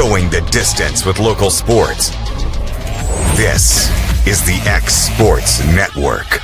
Going the distance with local sports. This is the X Sports Network.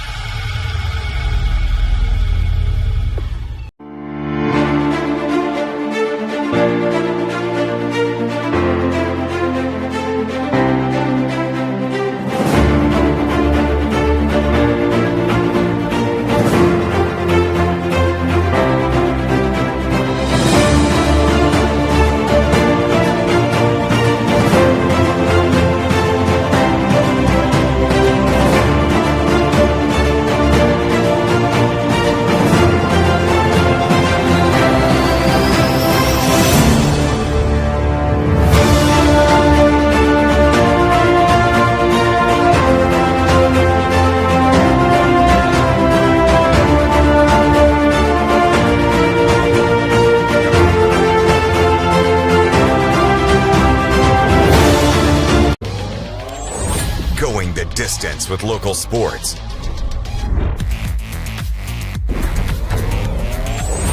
Going the distance with local sports.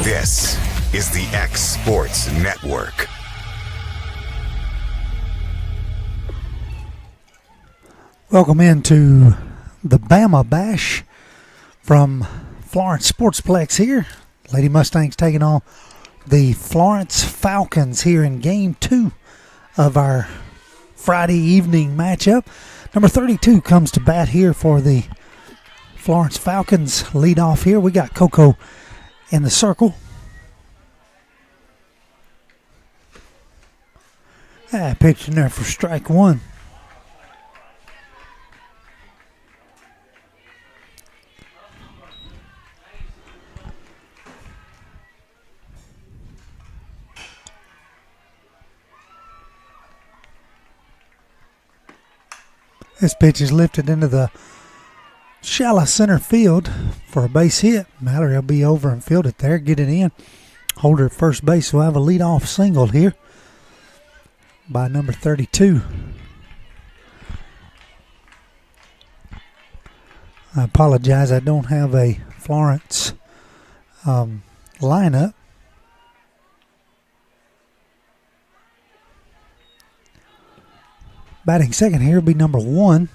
This is the X Sports Network. Welcome into the Bama Bash from Florence Sportsplex here. Lady Mustangs taking on the Florence Falcons here in Game 2 of our Friday evening matchup. Number 32 comes to bat here for the Florence Falcons. Lead off here. We got Coco in the circle. Pitch in there for strike one. This pitch is lifted into the shallow center field for a base hit. Mallory will be over and field it there, get it in. Holder at first base will have a leadoff single here by number 32. I apologize, I don't have a Florence lineup. Batting second here will be number 1.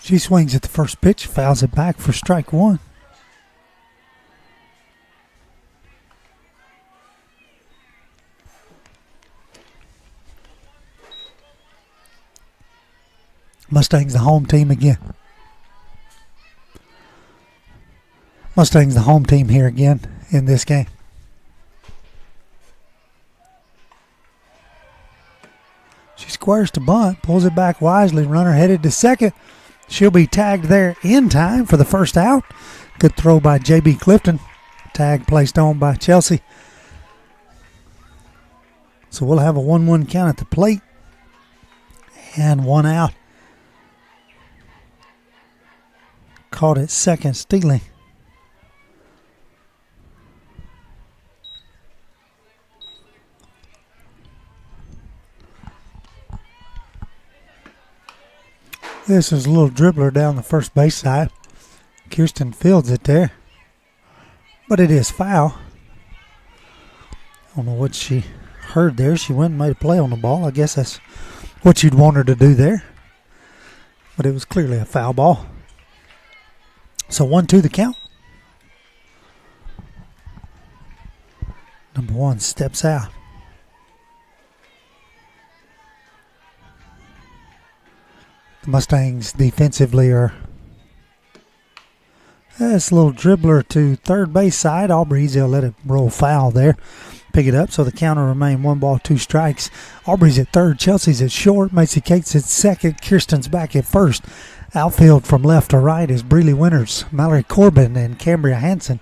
She swings at the first pitch, fouls it back for strike one. Mustangs the home team again. Mustangs the home team here again in this game. She squares to bunt, pulls it back wisely, runner headed to second. She'll be tagged there in time for the first out. Good throw by J.B. Clifton. Tag placed on by Chelsea. So we'll have a 1-1 count at the plate. And one out. Caught at second, stealing. This is a little dribbler down the first base side. Kirsten fields it there. But it is foul. I don't know what she heard there. She went and made a play on the ball. I guess that's what you'd want her to do there. But it was clearly a foul ball. So 1-2 the count. Number 1 steps out. The Mustangs defensively are. That's a little dribbler to third base side. Aubrey's, they'll let it roll foul there. Pick it up, so the count will remain 1 ball, 2 strikes. Aubrey's at third, Chelsea's at short, Macy Cates at second, Kirsten's back at first. Outfield from left to right is Breeley Winters, Mallory Corbin, and Cambria Hansen.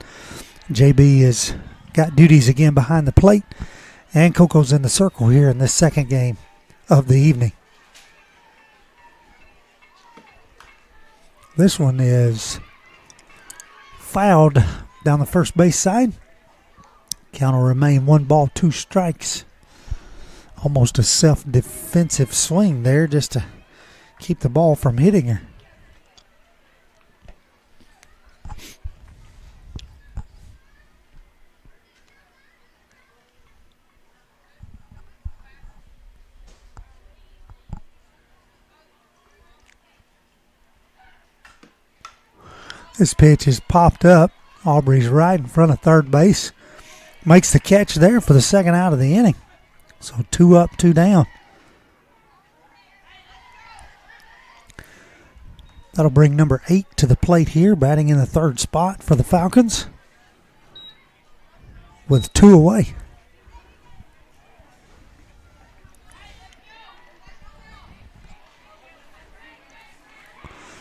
JB has got duties again behind the plate, and Coco's in the circle here in this second game of the evening. This one is fouled down the first base side. Count will remain 1 ball, 2 strikes. Almost a self-defensive swing there just to keep the ball from hitting her. This pitch is popped up. Aubrey's right in front of third base. Makes the catch there for the second out of the inning. So 2 up, 2 down. That'll bring number 8 to the plate here, batting in the third spot for the Falcons with 2 away.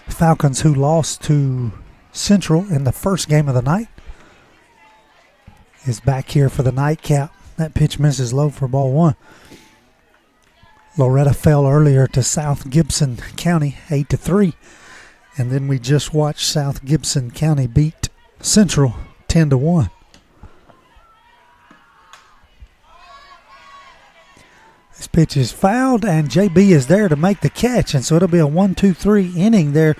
Falcons, who lost to Central in the first game of the night, is back here for the nightcap. That pitch misses low for ball 1. Loretto fell earlier to South Gibson County 8-3. And then we just watched South Gibson County beat Central 10-1. This pitch is fouled, and JB is there to make the catch. And so it'll be a 1-2-3 inning there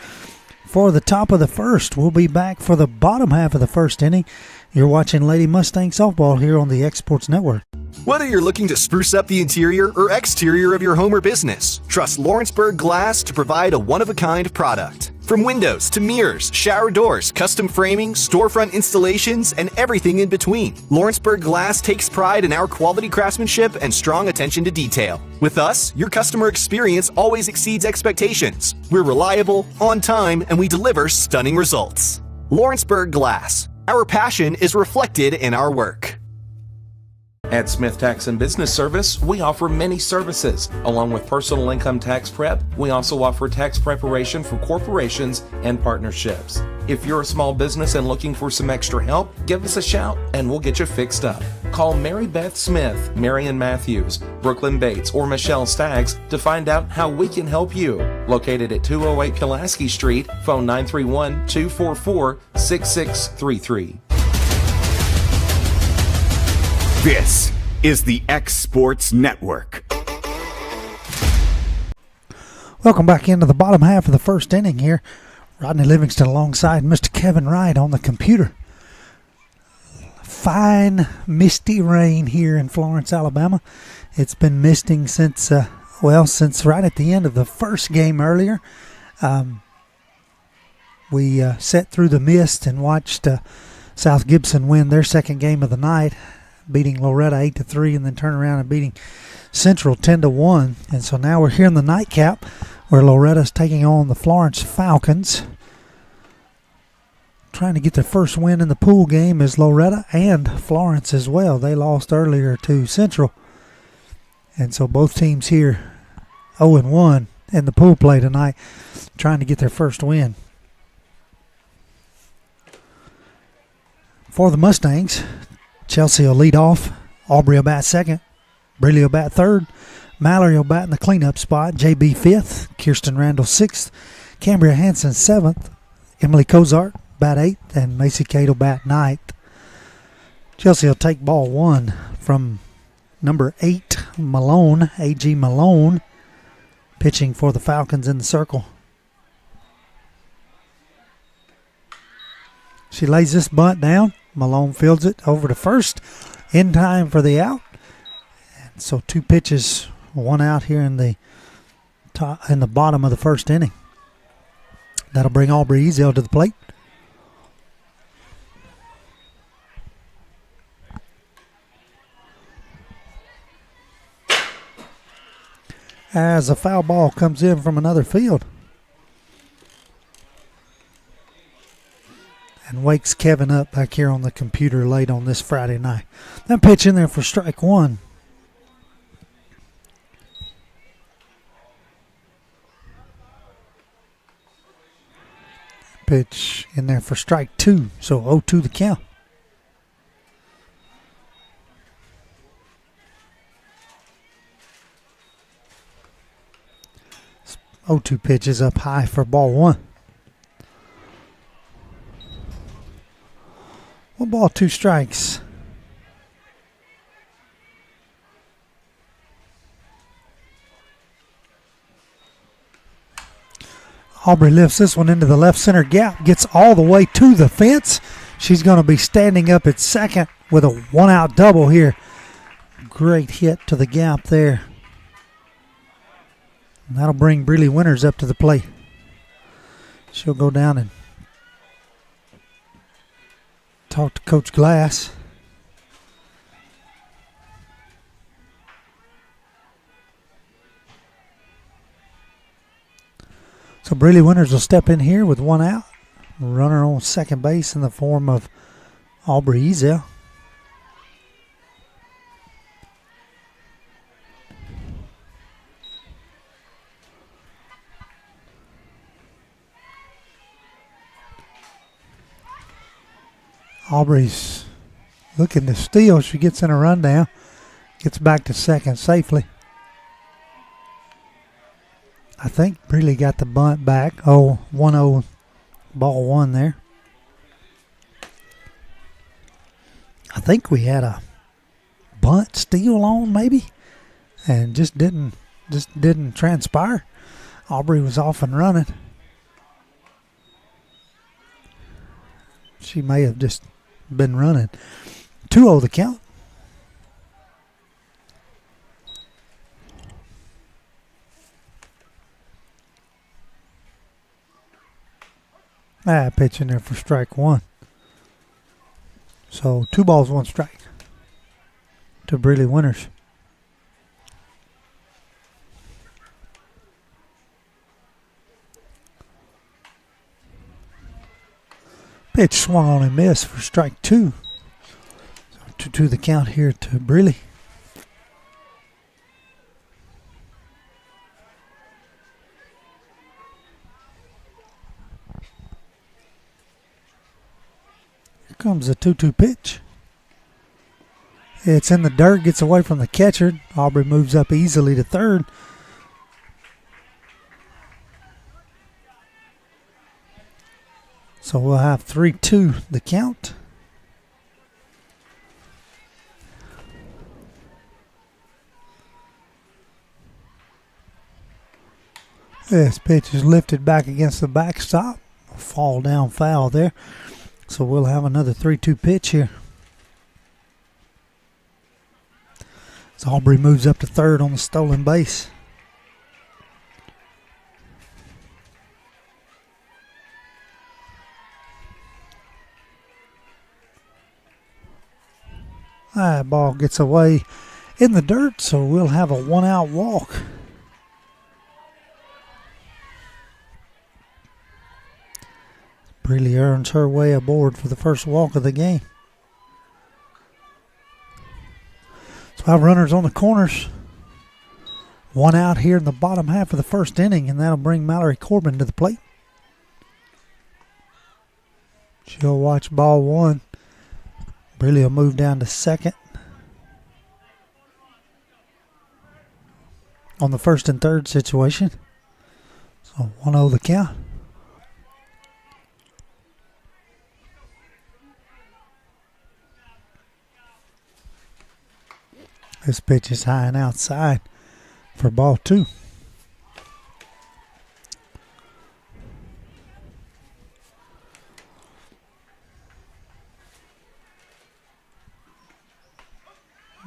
for the top of the first. We'll be back for the bottom half of the first inning. You're watching Lady Mustang Softball here on the X Sports Network. Whether you're looking to spruce up the interior or exterior of your home or business, trust Lawrenceburg Glass to provide a one-of-a-kind product. From windows to mirrors, shower doors, custom framing, storefront installations, and everything in between, Lawrenceburg Glass takes pride in our quality craftsmanship and strong attention to detail. With us, your customer experience always exceeds expectations. We're reliable, on time, and we deliver stunning results. Lawrenceburg Glass. Our passion is reflected in our work. At Smith Tax and Business Service, we offer many services. Along with personal income tax prep, we also offer tax preparation for corporations and partnerships. If you're a small business and looking for some extra help, give us a shout and we'll get you fixed up. Call Mary Beth Smith, Marion Matthews, Brooklyn Bates, or Michelle Staggs to find out how we can help you. Located at 208 Pulaski Street, phone 931-244-6633. This is the X Sports Network. Welcome back into the bottom half of the first inning here. Rodney Livingston alongside Mr. Kevin Wright on the computer. Fine, misty rain here in Florence, Alabama. It's been misting since right at the end of the first game earlier. We sat through the mist and watched South Gibson win their second game of the night, beating Loretto 8-3, and then turn around and beating Central 10-1. And so now we're here in the nightcap where Loretta's taking on the Florence Falcons. Trying to get their first win in the pool game is Loretto and Florence as well. They lost earlier to Central. And so both teams here 0-1 in the pool play tonight, trying to get their first win. For the Mustangs, Chelsea will lead off. Aubrey will bat second. Brealey will bat third. Mallory will bat in the cleanup spot. JB fifth. Kirsten Randall sixth. Cambria Hanson seventh. Emily Cozart bat eighth. And Macy Cade will bat ninth. Chelsea will take ball 1 from number 8, Malone. A.G. Malone pitching for the Falcons in the circle. She lays this bunt down. Malone fields it over to first in time for the out. And so 2 pitches, 1 out here in the bottom of the first inning. That'll bring Aubrey Ezel to the plate. As a foul ball comes in from another field. And wakes Kevin up back here on the computer late on this Friday night. That pitch in there for strike 1. Pitch in there for strike 2. So 0-2 the count. 0-2 pitch is up high for ball 1. 1 ball, 2 strikes. Aubrey lifts this one into the left center gap, gets all the way to the fence. She's going to be standing up at second with a 1-out double here. Great hit to the gap there. And that'll bring Brealey Winters up to the plate. She'll go down and talk to Coach Glass. So Brealey Winters will step in here with one out. Runner on second base in the form of Aubrey Ezel. Aubrey's looking to steal. She gets in a rundown. Gets back to second safely. I think Brealey got the bunt back. 1-0 ball one there. I think we had a bunt steal on maybe, and just didn't transpire. Aubrey was off and running. She may have just been running. 2-0 the count. Pitch in there for strike one. So 2 balls, 1 strike to Brealey Winters. Pitch swung on and missed for strike 2. So 2-2 the count here to Brealey. Comes the 2-2 pitch. It's in the dirt, gets away from the catcher. Aubrey moves up easily to third. So we'll have 3-2 the count. This pitch is lifted back against the backstop. Fall down foul there. So we'll have another 3-2 pitch here. So Aubrey moves up to third on the stolen base. That ball gets away in the dirt, so we'll have a 1-out walk. Brealey earns her way aboard for the first walk of the game. So 5 runners on the corners. 1 out here in the bottom half of the first inning, and that'll bring Mallory Corbin to the plate. She'll watch ball 1. Brealey will move down to second. On the first and third situation. So 1-0 the count. This pitch is high and outside for ball 2.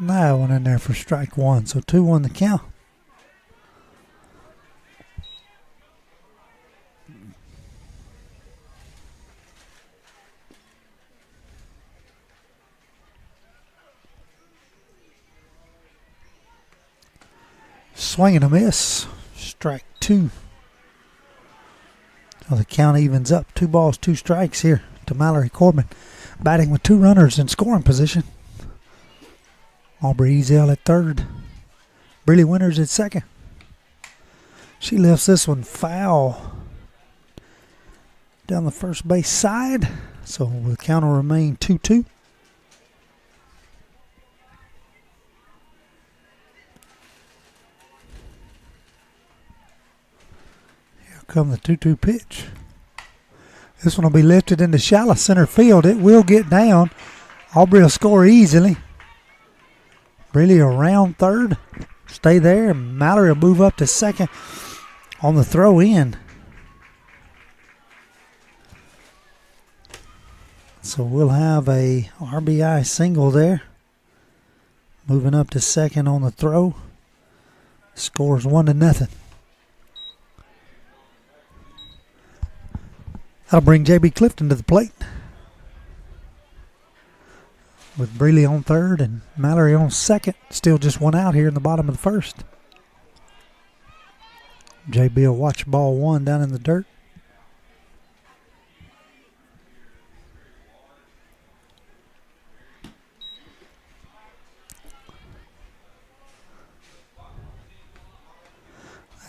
That one in there for strike 1. So 2-1 the count. Swing and a miss. Strike 2. So the count evens up. 2 balls, 2 strikes here to Mallory Corbin. Batting with 2 runners in scoring position. Aubrey Ezel at third. Brealey Winters at second. She lifts this one foul down the first base side. So the count will remain 2-2. Come the 2-2 pitch. This one will be lifted into shallow center field. It will get down. Aubrey will score easily. Brealey around third. Stay there. And Mallory will move up to second on the throw in. So we'll have a RBI single there. Moving up to second on the throw. Scores 1-0. That'll bring J.B. Clifton to the plate. with Breeley on third and Mallory on second. Still just one out here in the bottom of the first. JB will watch ball one down in the dirt.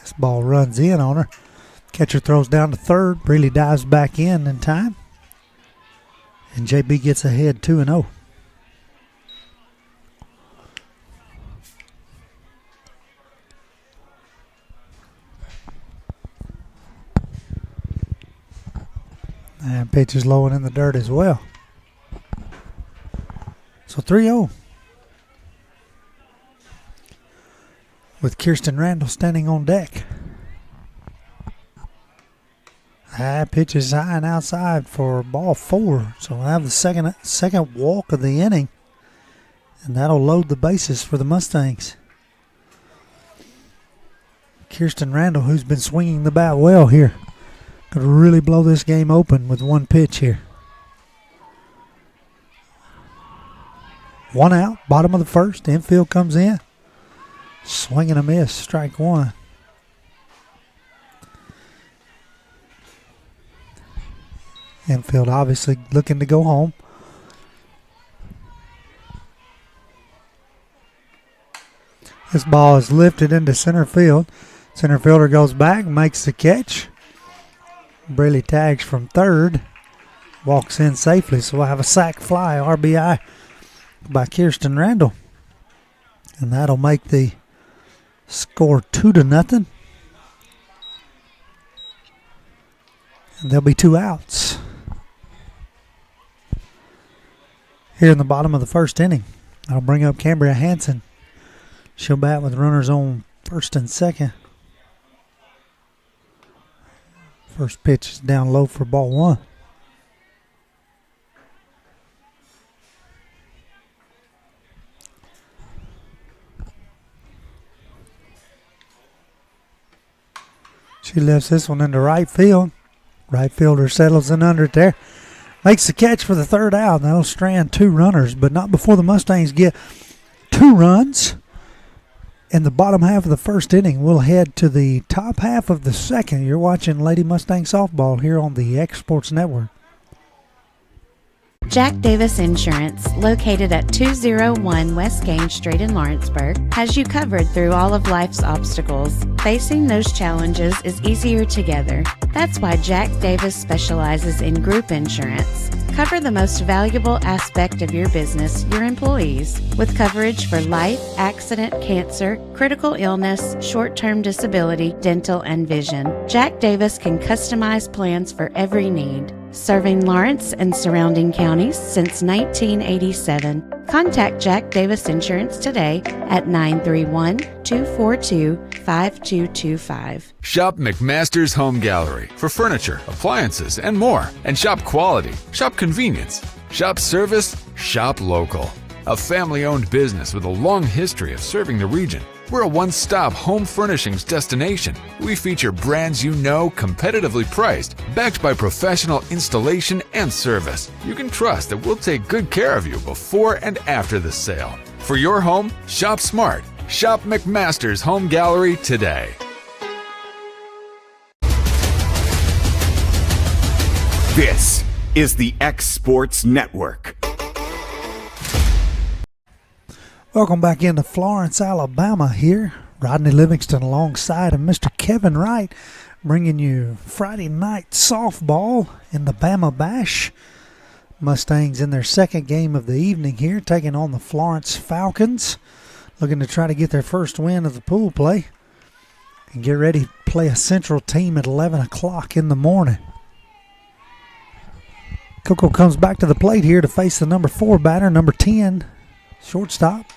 This ball runs in on her. Catcher throws down to third. Breeley dives back in time. And JB gets ahead 2-0. And pitch is low and in the dirt as well. So 3-0. With Kirsten Randall standing on deck. High pitch is high and outside for ball four. So we'll have the second walk of the inning. And that'll load the bases for the Mustangs. Kirsten Randall, who's been swinging the bat well here, could really blow this game open with one pitch here. One out, bottom of the first. Infield comes in. Swing and a miss, strike one. Infield obviously looking to go home. This ball is lifted into center field. Center fielder goes back, makes the catch. Breeley tags from third, walks in safely, so we'll have a sac fly, RBI by Kirsten Randall. And that'll make the score 2-0. And there'll be two outs here in the bottom of the first inning. That'll bring up Cambria Hansen. She'll bat with runners on first and second. First pitch is down low for ball one. She lifts this one into right field. Right fielder settles in under it there. Makes the catch for the third out. That'll strand two runners, but not before the Mustangs get two runs. In the bottom half of the first inning, we'll head to the top half of the second. You're watching Lady Mustang Softball here on the X Sports Network. Jack Davis Insurance, located at 201 West Gaines Street in Lawrenceburg, has you covered through all of life's obstacles. Facing those challenges is easier together. That's why Jack Davis specializes in group insurance. Cover the most valuable aspect of your business, your employees, with coverage for life, accident, cancer, critical illness, short-term disability, dental, and vision. Jack Davis can customize plans for every need. Serving Lawrence and surrounding counties since 1987. Contact Jack Davis Insurance today at 931-242-5225. Shop McMaster's Home Gallery for furniture, appliances, and more. And shop quality, shop convenience, shop service, shop local. A family-owned business with a long history of serving the region. We're a one-stop home furnishings destination. We feature brands you know, competitively priced, backed by professional installation and service. You can trust that we'll take good care of you before and after the sale. For your home, shop smart. Shop McMaster's Home Gallery today. This is the X Sports Network. Welcome back into Florence, Alabama here. Rodney Livingston alongside of Mr. Kevin Wright, bringing you Friday night softball in the Bama Bash. Mustangs in their second game of the evening here, taking on the Florence Falcons, looking to try to get their first win of the pool play and get ready to play a Central team at 11 o'clock in the morning. Coco comes back to the plate here to face the number 4 batter, number 10, shortstop,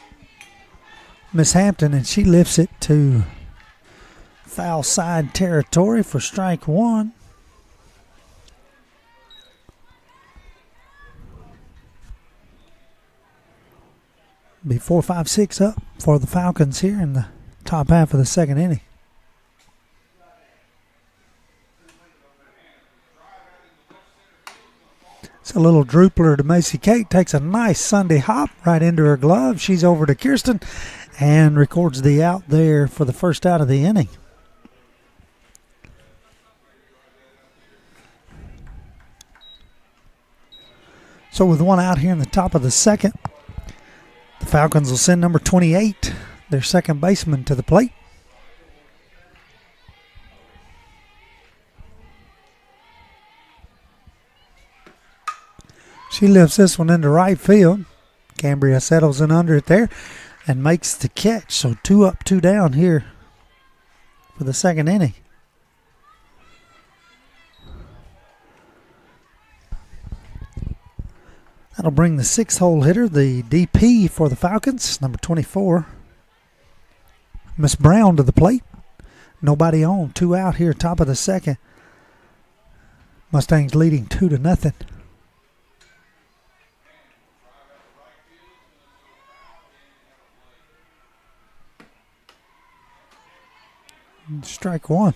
Miss Hampton, and she lifts it to foul side territory for strike one. Be 4-5-6 up for the Falcons here in the top half of the second inning. It's a little droopler to Macy Kate. Takes a nice Sunday hop right into her glove. She's over to Kirsten and records the out there for the first out of the inning. So with one out here in the top of the second, the Falcons will send number 28, their second baseman, to the plate. She lifts this one into right field. Cambria settles in under it there and makes the catch. So 2 up, 2 down here for the second inning. That'll bring the 6th hole hitter, the DP for the Falcons, number 24, Miss Brown, to the plate. Nobody on. 2 out here, top of the second. Mustangs leading 2-0. Strike one.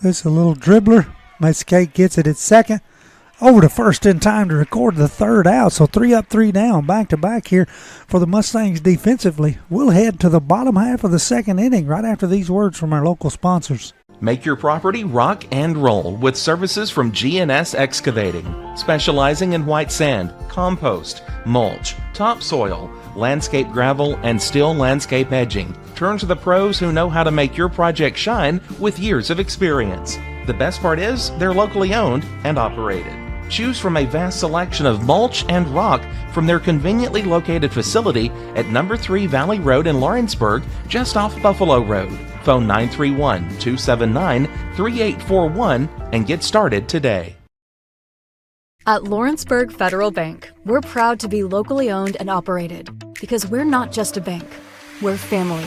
This is a little dribbler. Macy Kate gets it at second. Over to first in time to record the third out. So 3 up, 3 down, back to back here for the Mustangs defensively. We'll head to the bottom half of the second inning right after these words from our local sponsors. Make your property rock and roll with services from G&S Excavating, specializing in white sand, compost, mulch, topsoil, landscape gravel, and steel landscape edging. Turn to the pros who know how to make your project shine with years of experience. The best part is they're locally owned and operated. Choose from a vast selection of mulch and rock from their conveniently located facility at number 3 Valley Road in Lawrenceburg, just off Buffalo Road. Phone 931-279-3841 and get started today. At Lawrenceburg Federal Bank, we're proud to be locally owned and operated because we're not just a bank, we're family.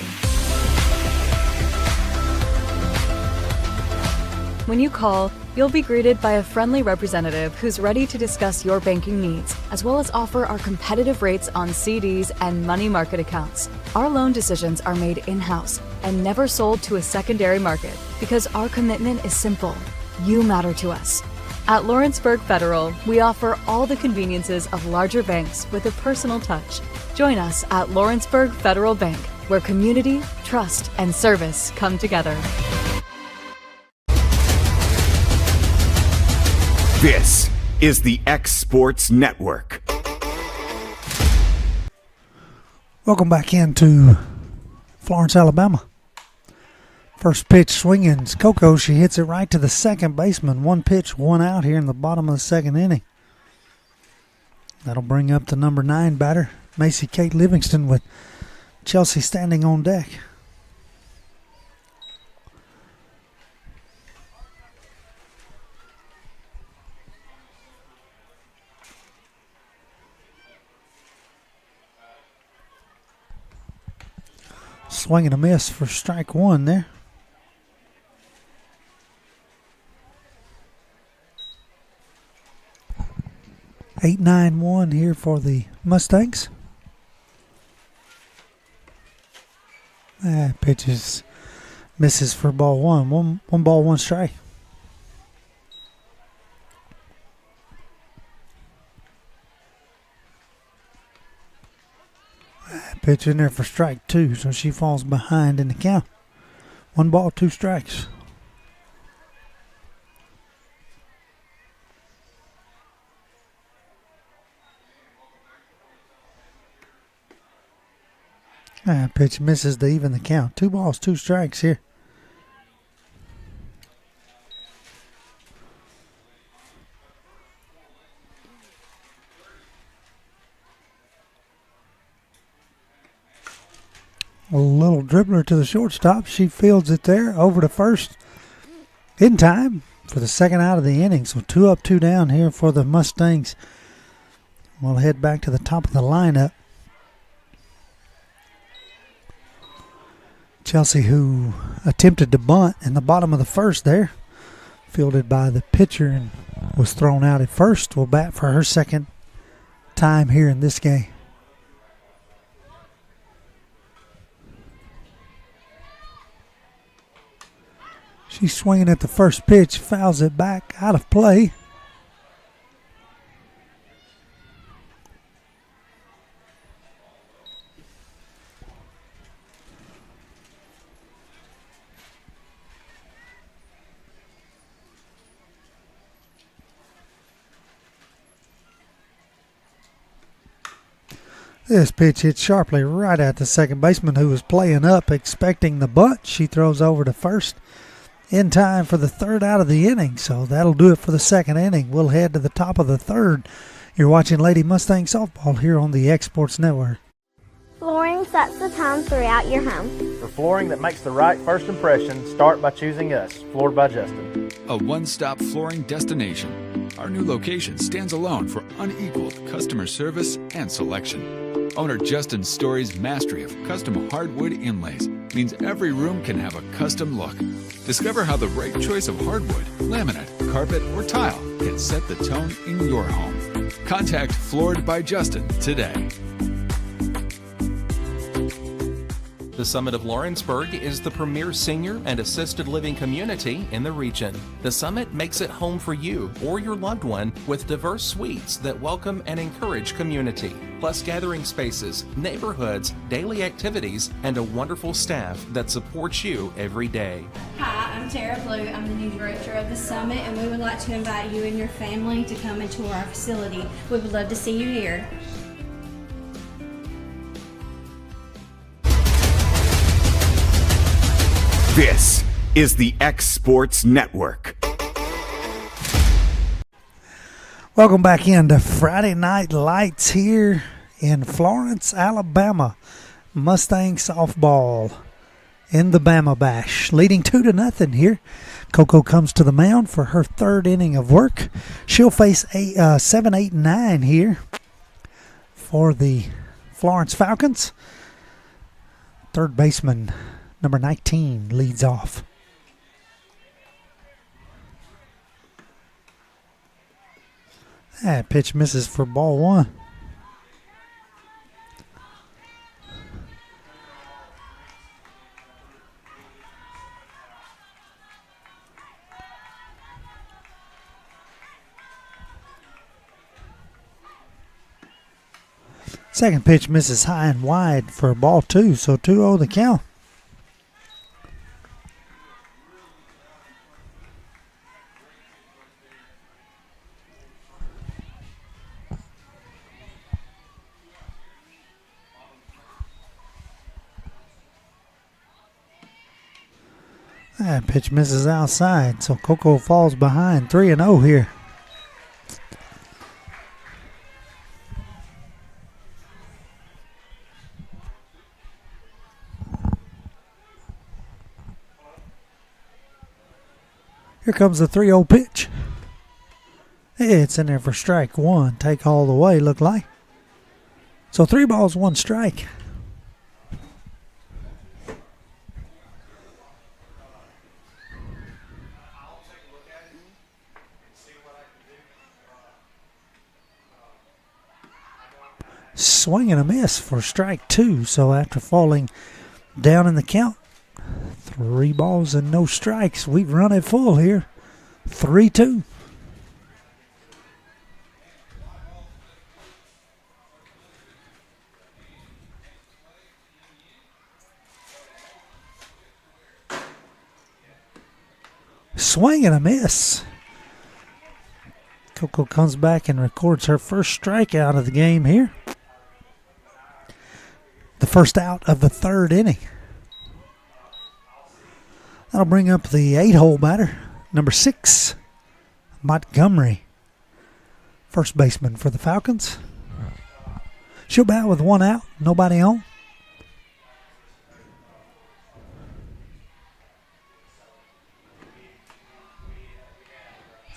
When you call, you'll be greeted by a friendly representative who's ready to discuss your banking needs, as well as offer our competitive rates on CDs and money market accounts. Our loan decisions are made in-house and never sold to a secondary market because our commitment is simple. You matter to us. At Lawrenceburg Federal, we offer all the conveniences of larger banks with a personal touch. Join us at Lawrenceburg Federal Bank, where community, trust, and service come together. This is the X Sports Network. Welcome back into Florence, Alabama. First pitch swinging. Coco, she hits it right to the second baseman. 1 pitch, 1 out here in the bottom of the second inning. That'll bring up the number 9 batter, Macy Kate Livingston, with Chelsea standing on deck. Swing and a miss for strike one there. Eight, 9-1 here for the Mustangs. Pitches, misses for ball one. One ball, 1 strike. Pitch in there for strike 2, so she falls behind in the count. 1 ball, 2 strikes. Pitch misses to even the count. 2 balls, 2 strikes here. A little dribbler to the shortstop. She fields it there over to first in time for the second out of the inning. So 2 up, 2 down here for the Mustangs. We'll head back to the top of the lineup. Chelsea, who attempted to bunt in the bottom of the first there, fielded by the pitcher and was thrown out at first, will bat for her second time here in this game. She's swinging at the first pitch, fouls it back out of play. This pitch hit sharply right at the second baseman, who was playing up, expecting the bunt. She throws over to first in time for the third out of the inning. So that'll do it for the second inning. We'll head to the top of the third. You're watching Lady Mustang Softball here on the X Sports Network. Flooring sets the tone throughout your home. For flooring that makes the right first impression, start by choosing us, Floored by Justin. A one-stop flooring destination. Our new location stands alone for unequaled customer service and selection. Owner Justin Story's mastery of custom hardwood inlays means every room can have a custom look. Discover how the right choice of hardwood, laminate, carpet, or tile can set the tone in your home. Contact Floored by Justin today. The Summit of Lawrenceburg is the premier senior and assisted living community in the region. The Summit makes it home for you or your loved one with diverse suites that welcome and encourage community, plus gathering spaces, neighborhoods, daily activities, and a wonderful staff that supports you every day. Hi, I'm Tara Blue. I'm the new director of the Summit, and we would like to invite you and your family to come and tour our facility. We would love to see you here. This is the X Sports Network. Welcome back into Friday Night Lights here in Florence, Alabama. Mustang softball in the Bama Bash, leading 2-0 here. Coco comes to the mound for her third inning of work. She'll face 7, 8, 9 here for the Florence Falcons. Third baseman number 19 leads off. That pitch misses for ball one. Second pitch misses high and wide for ball two, so 2-0 the count. That pitch misses outside, so Coco falls behind 3-0 here. Here comes the 3-0 pitch. It's in there for strike one. Take all the way, look like. So 3 balls, 1 strike. Swing and a miss for strike 2. So after falling down in the count, 3 balls and no strikes. We've run it full here. 3-2. Swing and a miss. Coco comes back and records her first strikeout of the game here. The first out of the third inning. That'll bring up the 8-hole batter, number 6, Montgomery. First baseman for the Falcons. She'll bat with 1 out, nobody on.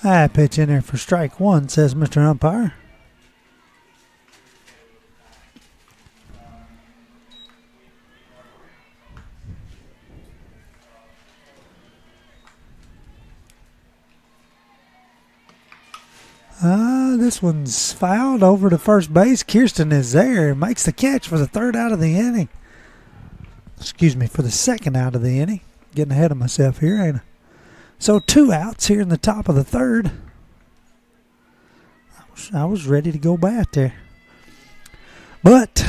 That pitch in there for strike 1, says Mr. Umpire. This one's fouled over to first base. Kirsten is there. Makes the catch for the third out of the inning. Excuse me, for the second out of the inning. Getting ahead of myself here, ain't I? So 2 outs here in the top of the third. I was ready to go bat there. But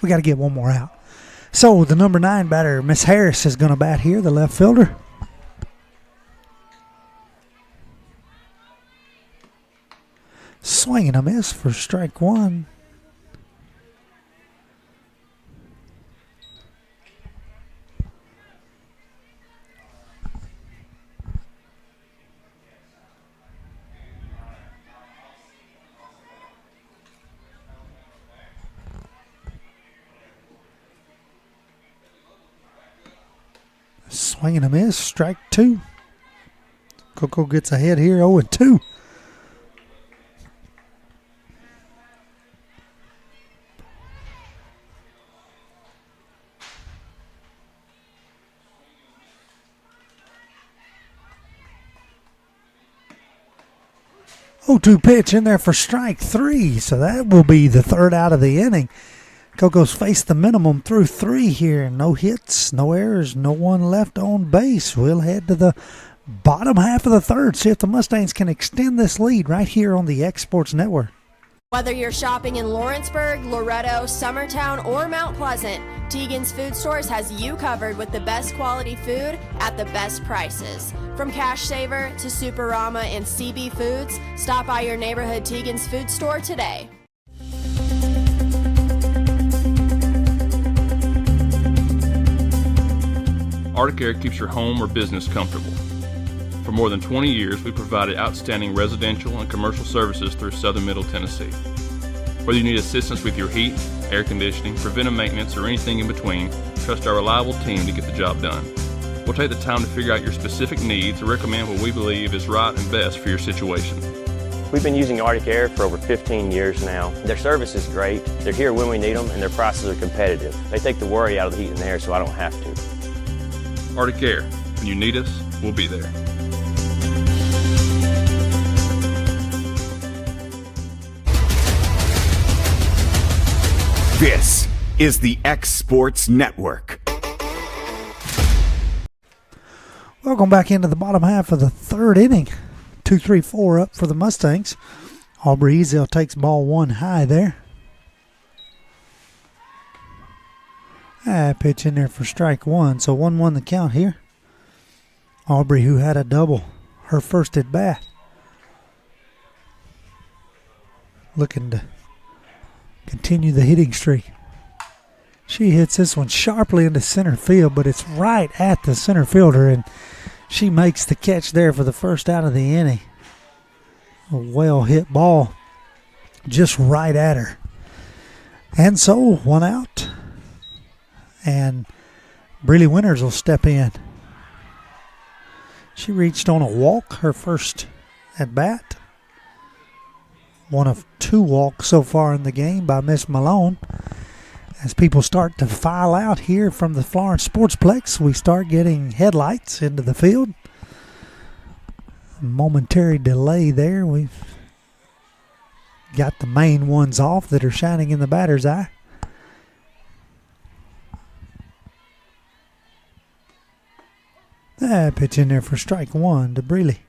we got to get one more out. So the number 9 batter, Miss Harris, is going to bat here, the left fielder. Swing and a miss for strike 1. Swing and a miss, strike 2. Coco gets ahead here, 0-2. Oh, 2 pitch in there for strike 3. So that will be the third out of the inning. Coco's faced the minimum through 3 here. No hits, no errors, no one left on base. We'll head to the bottom half of the third. See if the Mustangs can extend this lead right here on the X Sports Network. Whether you're shopping in Lawrenceburg, Loretto, Summertown, or Mount Pleasant, Tegan's Food Stores has you covered with the best quality food at the best prices. From Cash Saver to Superama and CB Foods, stop by your neighborhood Tegan's Food Store today. Arctic Air keeps your home or business comfortable. For more than 20 years, we provided outstanding residential and commercial services through southern Middle Tennessee. Whether you need assistance with your heat, air conditioning, preventive maintenance, or anything in between, trust our reliable team to get the job done. We'll take the time to figure out your specific needs and recommend what we believe is right and best for your situation. We've been using Arctic Air for over 15 years now. Their service is great, they're here when we need them, and their prices are competitive. They take the worry out of the heat and air so I don't have to. Arctic Air. When you need us, we'll be there. This is the X Sports Network. Welcome back into the bottom half of the third inning. 2-3-4 up for the Mustangs. Aubrey Ezel takes ball 1 high there. Pitch in there for strike 1. So 1-1 the count here. Aubrey, who had a double, her first at bat. Looking to continue the hitting streak. She hits this one sharply into center field, but it's right at the center fielder, and she makes the catch there for the first out of the inning. A well hit ball just right at her. And so 1 out. And Breely Winters will step in. She reached on a walk, her first at bat. One of 2 walks so far in the game by Miss Malone. As people start to file out here from the Florence Sportsplex, we start getting headlights into the field. A momentary delay there. We've got the main ones off that are shining in the batter's eye. Pitch in there for strike 1 to Breely.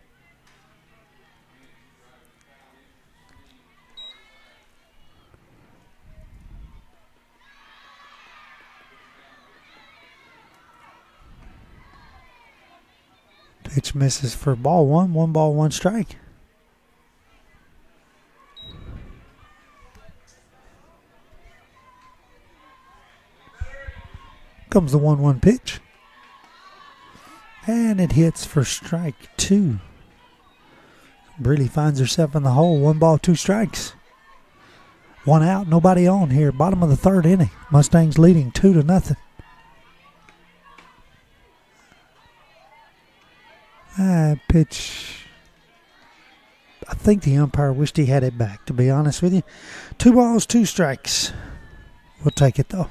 Pitch misses for ball 1. 1 ball, 1 strike. Comes the 1-1 pitch. And it hits for strike 2. Breely finds herself in the hole. 1 ball, 2 strikes. 1 out, nobody on here. Bottom of the third inning. Mustangs leading 2-0. Pitch. I think the umpire wished he had it back, to be honest with you. 2 balls, 2 strikes. We'll take it, though.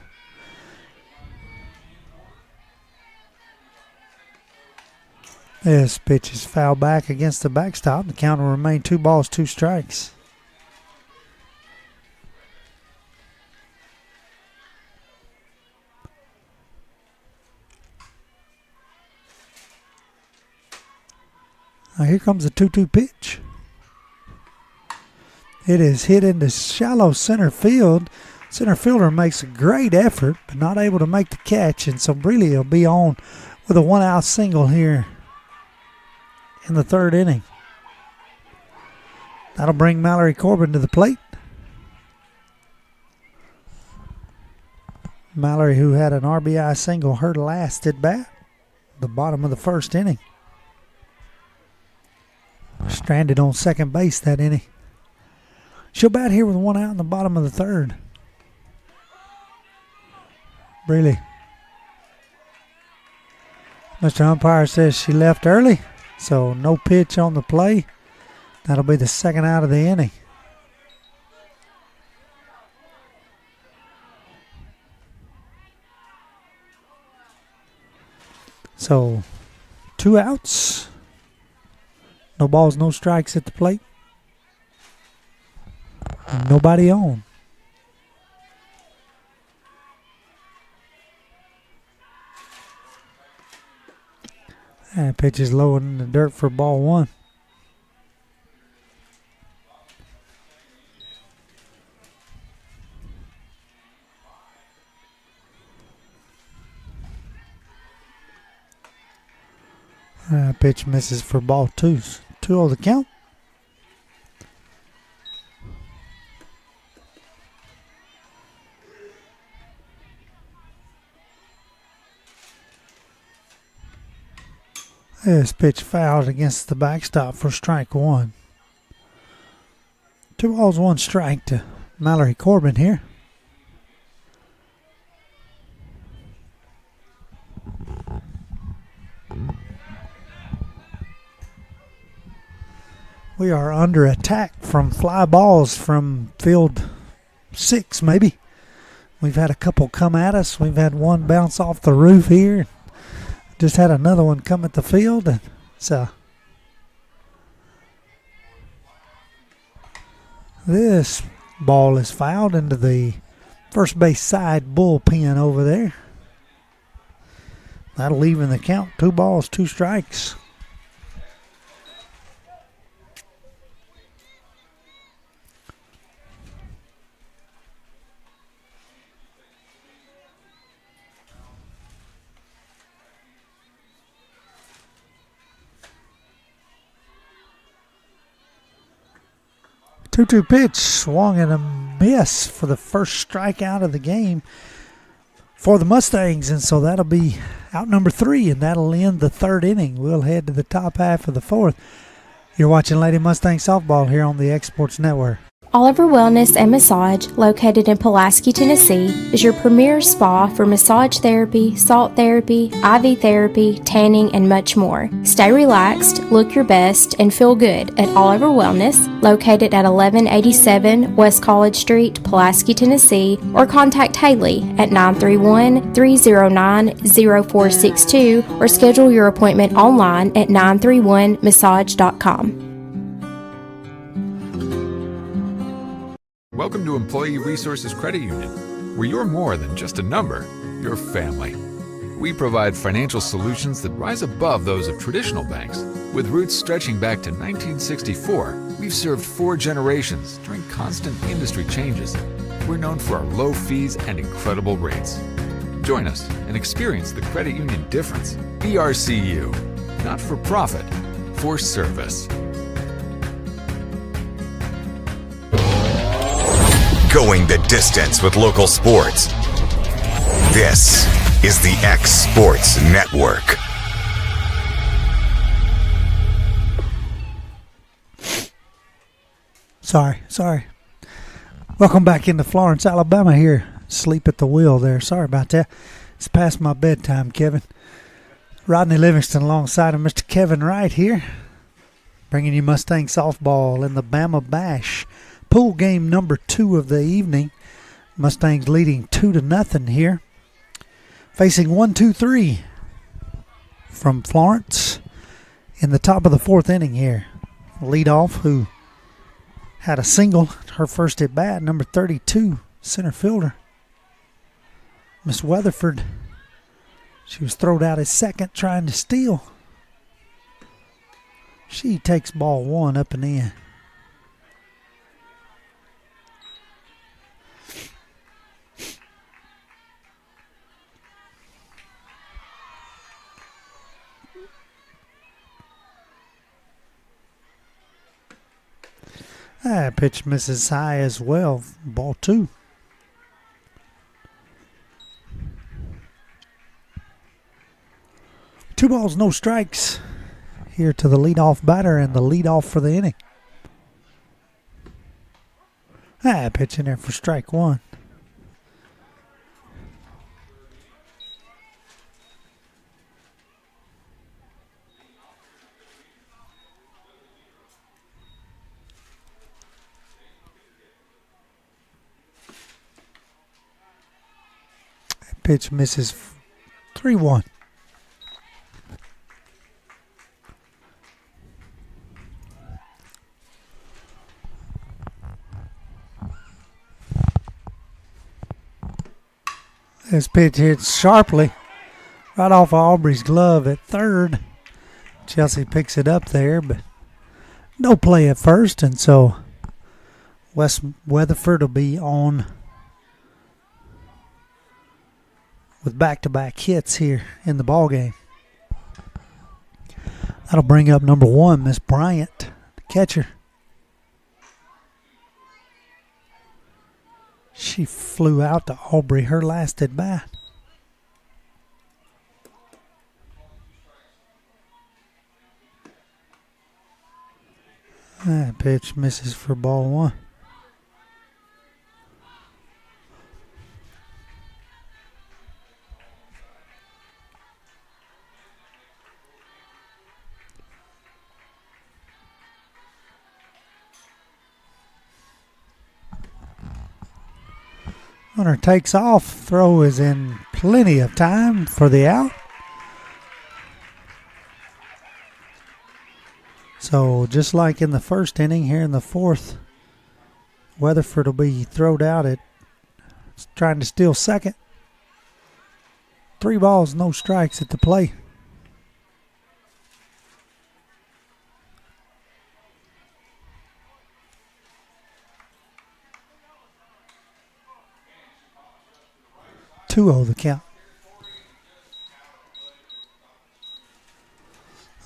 This pitch is fouled back against the backstop. The count will remain 2 balls, 2 strikes. Now here comes the 2-2 pitch. It is hit into shallow center field. Center fielder makes a great effort, but not able to make the catch, and so Breeley will be on with a 1-out single here in the 3rd inning. That'll bring Mallory Corbin to the plate. Mallory, who had an RBI single her last at bat, the bottom of the 1st inning. Stranded on second base that inning. She'll bat here with 1 out in the bottom of the 3rd. Breeley. Mr. Umpire says she left early, so no pitch on the play. That'll be the 2nd out of the inning. So 2 outs. No balls, no strikes at the plate. Nobody on. And pitch is low in the dirt for ball 1. Pitch misses for ball 2. 2-0 the count. This pitch fouled against the backstop for strike 1. 2 balls, 1 strike to Mallory Corbin here. We are under attack from fly balls from field 6, maybe. We've had a couple come at us. We've had one bounce off the roof here. Just had another one come at the field. And so this ball is fouled into the first base side bullpen over there. That'll even the count. 2 balls, 2 strikes. Two-two pitch, swung and a miss for the first strikeout of the game for the Mustangs, and so that'll be out number 3, and that'll end the 3rd inning. We'll head to the top half of the 4th. You're watching Lady Mustang Softball here on the Exports Network. Oliver Wellness and Massage, located in Pulaski, Tennessee, is your premier spa for massage therapy, salt therapy, IV therapy, tanning, and much more. Stay relaxed, look your best, and feel good at Oliver Wellness, located at 1187 West College Street, Pulaski, Tennessee, or contact Haley at 931-309-0462 or schedule your appointment online at 931massage.com. Welcome to Employee Resources Credit Union, where you're more than just a number, you're family. We provide financial solutions that rise above those of traditional banks. With roots stretching back to 1964, we've served 4 generations during constant industry changes. We're known for our low fees and incredible rates. Join us and experience the credit union difference. ERCU, not for profit, for service. Going the distance with local sports. This is the X Sports Network. Sorry. Welcome back into Florence, Alabama here. Sleep at the wheel there. Sorry about that. It's past my bedtime, Kevin. Rodney Livingston alongside of Mr. Kevin Wright here. Bringing you Mustang Softball in the Bama Bash. Pool game number 2 of the evening. Mustangs leading 2-0 here. Facing 1-2-3 from Florence. in the top of the fourth inning here. Leadoff, who had a single, her first at bat, number 32, center fielder, Miss Weatherford. She was thrown out at second trying to steal. She takes ball one up and in. That pitch misses high as well. Ball two. Two balls, no strikes here to the leadoff batter and the leadoff for the inning. Pitch in there for strike one. Pitch misses 3-1. This pitch hits sharply right off of Aubrey's glove at third. Chelsea picks it up there, but no play at first, and so West Weatherford will be on with back-to-back hits here in the ball game. That'll bring up number one, Miss Bryant, the catcher. She flew out to Aubrey her last at bat. That pitch misses for ball one. Runner takes off. Throw is in plenty of time for the out. So just like in the first inning, here in the fourth, Weatherford will be thrown out at trying to steal second. 3 balls, no strikes at the plate. The count.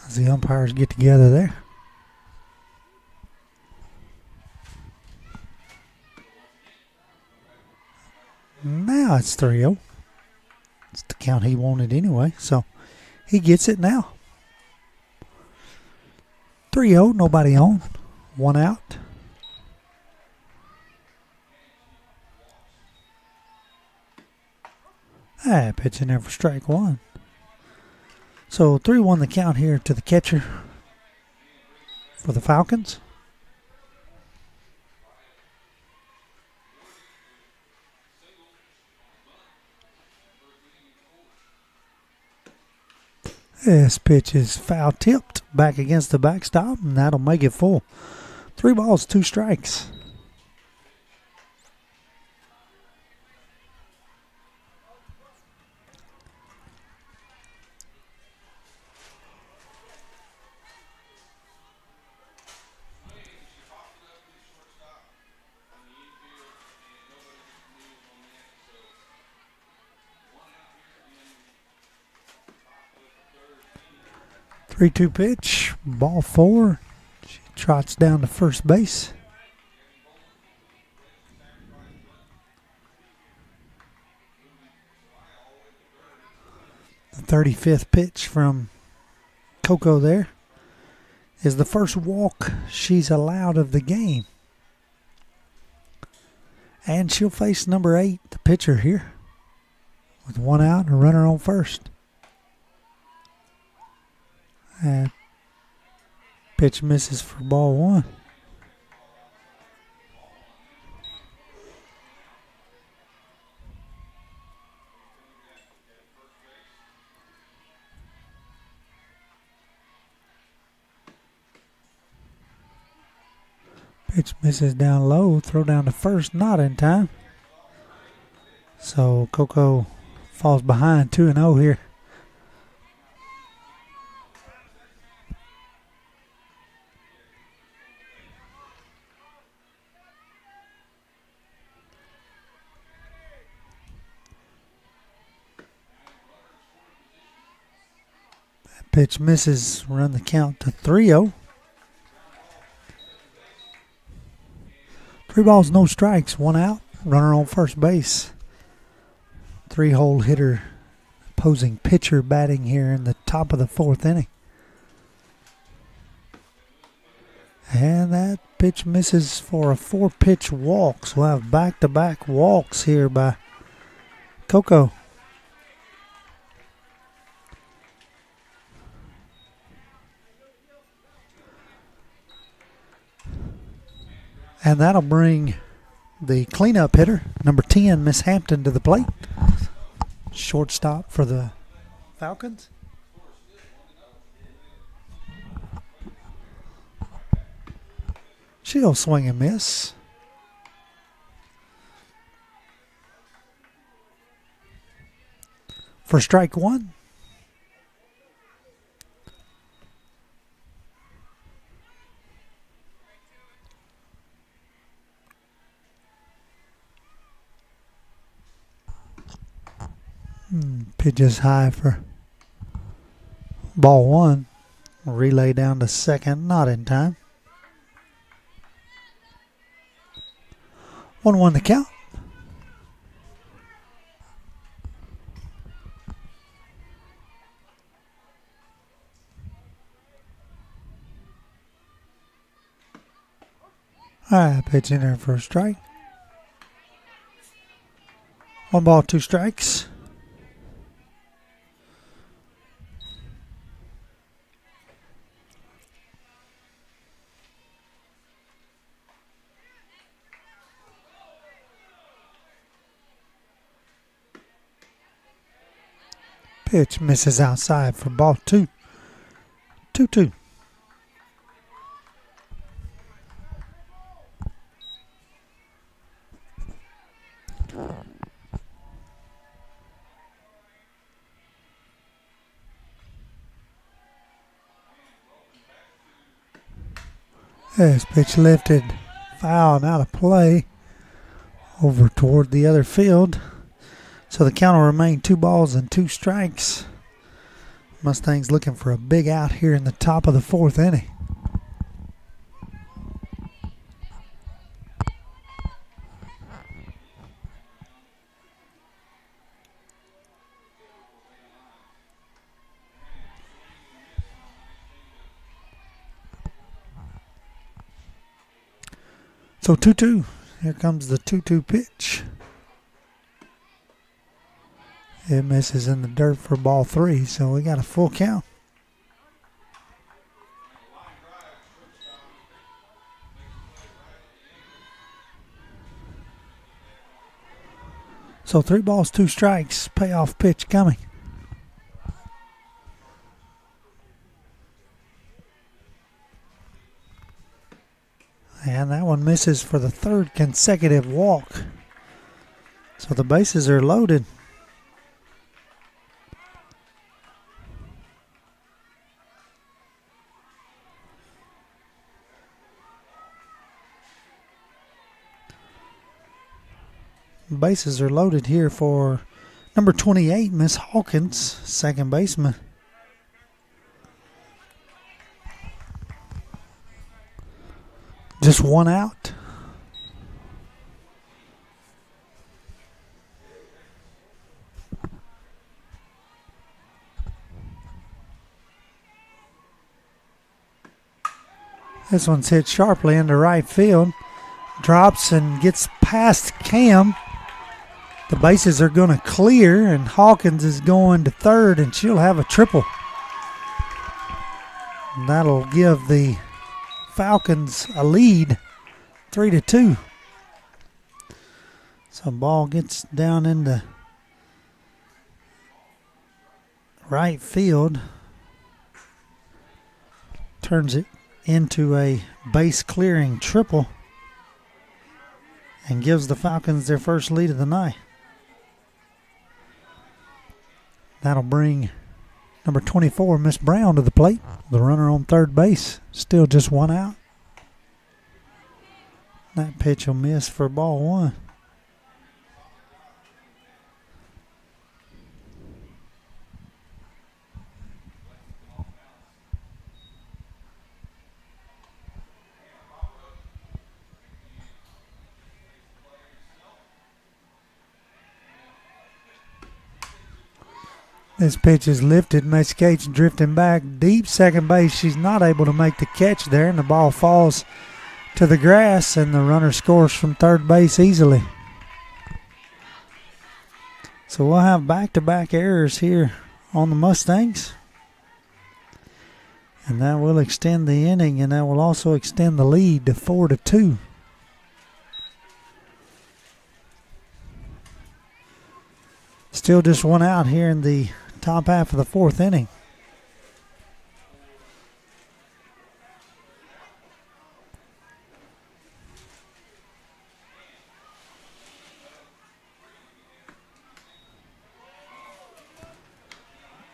As the umpires get together there. Now it's 3-0. It's the count he wanted anyway, so he gets it now. 3-0, nobody on. 1 out. Pitch in there for strike one. So 3-1 the count here to the catcher for the Falcons. This pitch is foul tipped back against the backstop, and that'll make it full. 3 balls, 2 strikes. Three-two pitch, ball 4. She trots down to first base. The 35th pitch from Coco there is the first walk she's allowed of the game. And she'll face number 8, the pitcher here, with 1 out and a runner on first. And pitch misses for ball 1. Pitch misses down low. Throw down to first, not in time. So Coco falls behind 2-0 here. Pitch misses, run the count to 3-0. 3 balls, no strikes, 1 out. Runner on first base. 3-hole hitter, opposing pitcher batting here in the top of the 4th inning. And that pitch misses for a 4-pitch walk. So we'll have back-to-back walks here by Coco. And that'll bring the cleanup hitter, number 10, Miss Hampton, to the plate. Shortstop for the Falcons. She'll swing and miss. For strike 1. Pitch is high for ball 1. Relay down to second, not in time. 1-1 the count. All right, pitch in there for a strike. 1 ball, 2 strikes. Pitch misses outside for ball 2. 2-2. This pitch lifted, foul and out of play over toward the other field. So the count will remain 2 balls and 2 strikes. Mustangs looking for a big out here in the top of the 4th inning. So 2-2. Here comes the 2-2 pitch. It misses in the dirt for ball 3, so we got a full count. So 3 balls, 2 strikes. Payoff pitch coming. And that one misses for the 3rd consecutive walk. So the bases are loaded. Bases are loaded here for number 28, Miss Hawkins, second baseman. Just 1 out. This one's hit sharply into right field. Drops and gets past Cam. The bases are going to clear, and Hawkins is going to third, and she'll have a triple. And that'll give the Falcons a lead, 3-2. So ball gets down into right field. Turns it into a base clearing triple. and gives the Falcons their first lead of the night. That'll bring number 24, Miss Brown, to the plate. The runner on third base, still just one out. That pitch will miss for ball one. This pitch is lifted. Miss Cates drifting back deep second base. She's not able to make the catch there, and the ball falls to the grass, and the runner scores from third base easily. So we'll have back-to-back errors here on the Mustangs. And that will extend the inning, and that will also extend the lead to 4-2. Still just one out here in the top half of the fourth inning.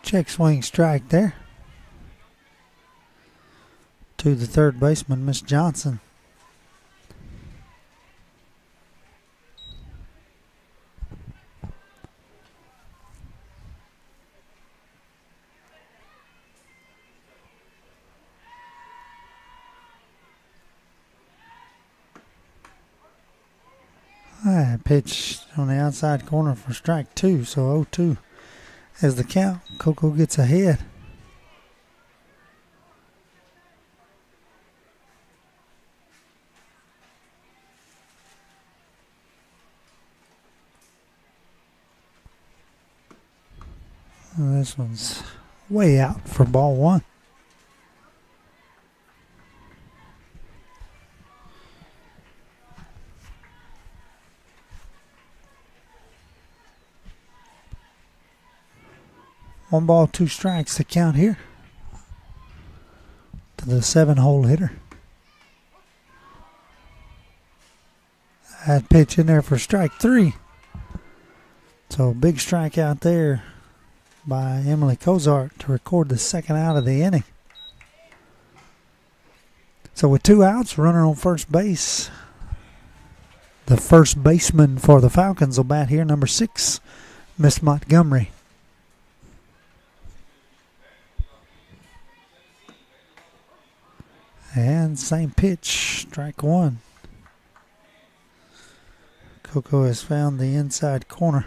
Check swing strike there to the third baseman, Miss Johnson. Pitch on the outside corner for strike two, so 0-2 as the count. Coco gets ahead. This one's way out for ball one. One ball, two strikes to count here to the 7-hole hitter. That pitch in there for strike three. So big strike out there by Emily Cozart to record the second out of the inning. So with two outs, runner on first base. The first baseman for the Falcons will bat here, number 6, Miss Montgomery. And same pitch, strike one. Coco has found the inside corner.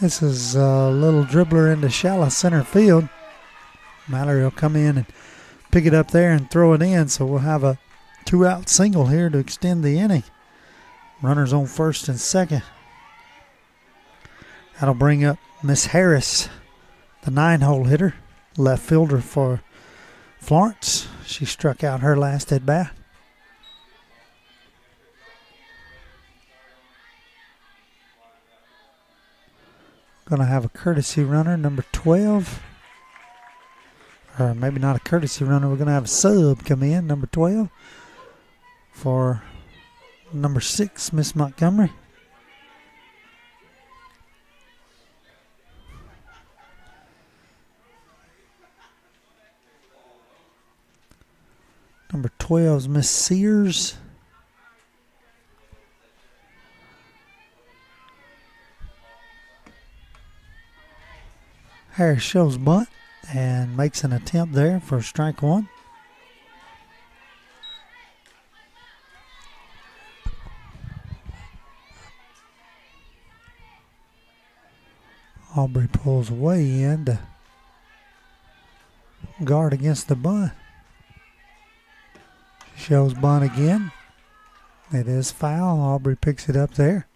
This is a little dribbler into shallow center field. Mallory will come in and pick it up there and throw it in, so we'll have a 2-out single here to extend the inning. Runners on first and second. That'll bring up Miss Harris, the 9-hole hitter, left fielder for Florence. She struck out her last at bat. Going to have a courtesy runner, number 12. Or maybe not a courtesy runner. We're going to have a sub come in, number 12, for number 6, Miss Montgomery. Number 12 is Miss Sears. Harris shows bunt and makes an attempt there for strike one. Aubrey pulls away in to guard against the bunt. She shows bunt again. It is foul. Aubrey picks it up there.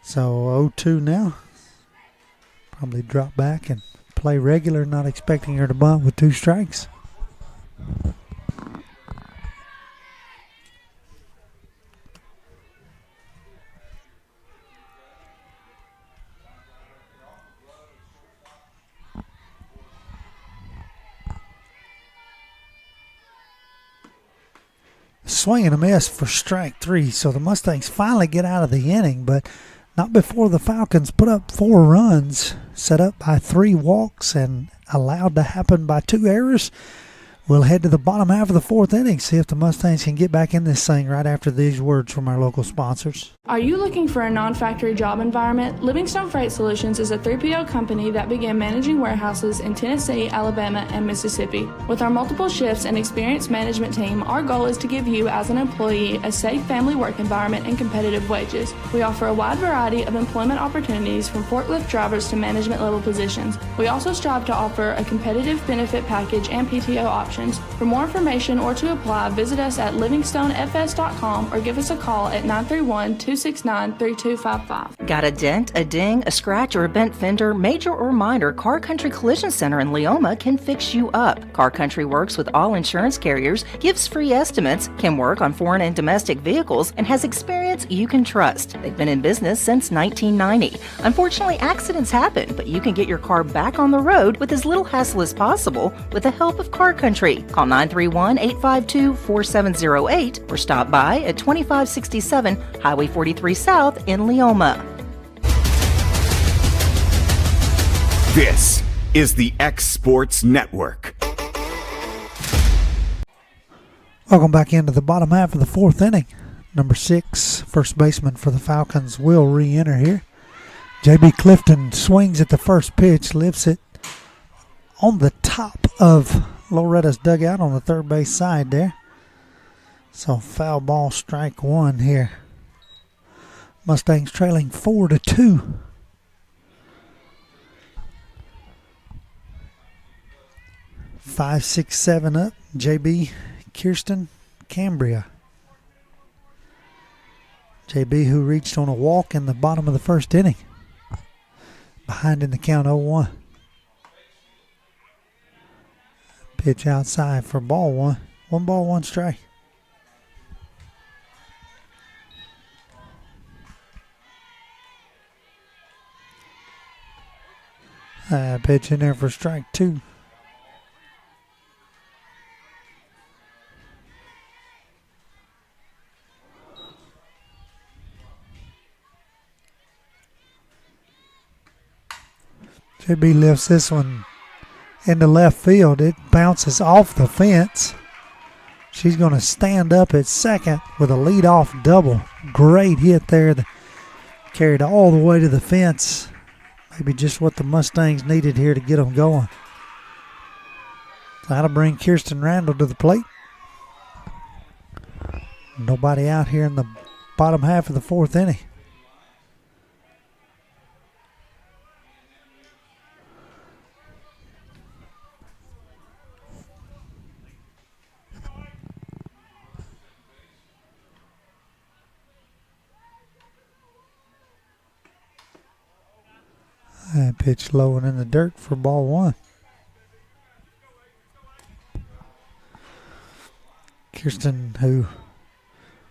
So 0-2 now. Probably drop back and play regular, not expecting her to bunt with 2 strikes. swing and a miss for strike 3. So the Mustangs finally get out of the inning, but not before the Falcons put up 4 runs, set up by 3 walks and allowed to happen by 2 errors. We'll head to the bottom half of the 4th inning, see if the Mustangs can get back in this thing right after these words from our local sponsors. Are you looking for a non-factory job environment? Livingstone Freight Solutions is a 3PL company that began managing warehouses in Tennessee, Alabama, and Mississippi. With our multiple shifts and experienced management team, our goal is to give you, as an employee, a safe family work environment and competitive wages. We offer a wide variety of employment opportunities from forklift drivers to management level positions. We also strive to offer a competitive benefit package and PTO options. For more information or to apply, visit us at livingstonefs.com or give us a call at 931-269-3255. Got a dent, a ding, a scratch, or a bent fender? Major or minor, Car Country Collision Center in Leoma can fix you up. Car Country works with all insurance carriers, gives free estimates, can work on foreign and domestic vehicles, and has experience you can trust. They've been in business since 1990. Unfortunately, accidents happen, but you can get your car back on the road with as little hassle as possible with the help of Car Country. Call 931-852-4708 or stop by at 2567 Highway 43 South in Leoma. This is the X Sports Network. Welcome back into the bottom half of the 4th inning. Number 6, first baseman for the Falcons, will re-enter here. J.B. Clifton swings at the first pitch, lifts it on the top of Loretto's dugout on the third base side there. So foul ball, strike 1 here. Mustangs trailing 4-2. Five, six, 7 up. JB, Kirsten, Cambria. JB, who reached on a walk in the bottom of the first inning. Behind in the count 0-1. Pitch outside for ball 1. 1 ball, 1 strike. Pitch in there for strike 2. JB lifts this one into left field. It bounces off the fence. She's going to stand up at second with a leadoff double. Great hit there. Carried all the way to the fence. Maybe just what the Mustangs needed here to get them going. That'll bring Kirsten Randall to the plate. Nobody out here in the bottom half of the 4th inning. And pitch low and in the dirt for ball 1. Kirsten, who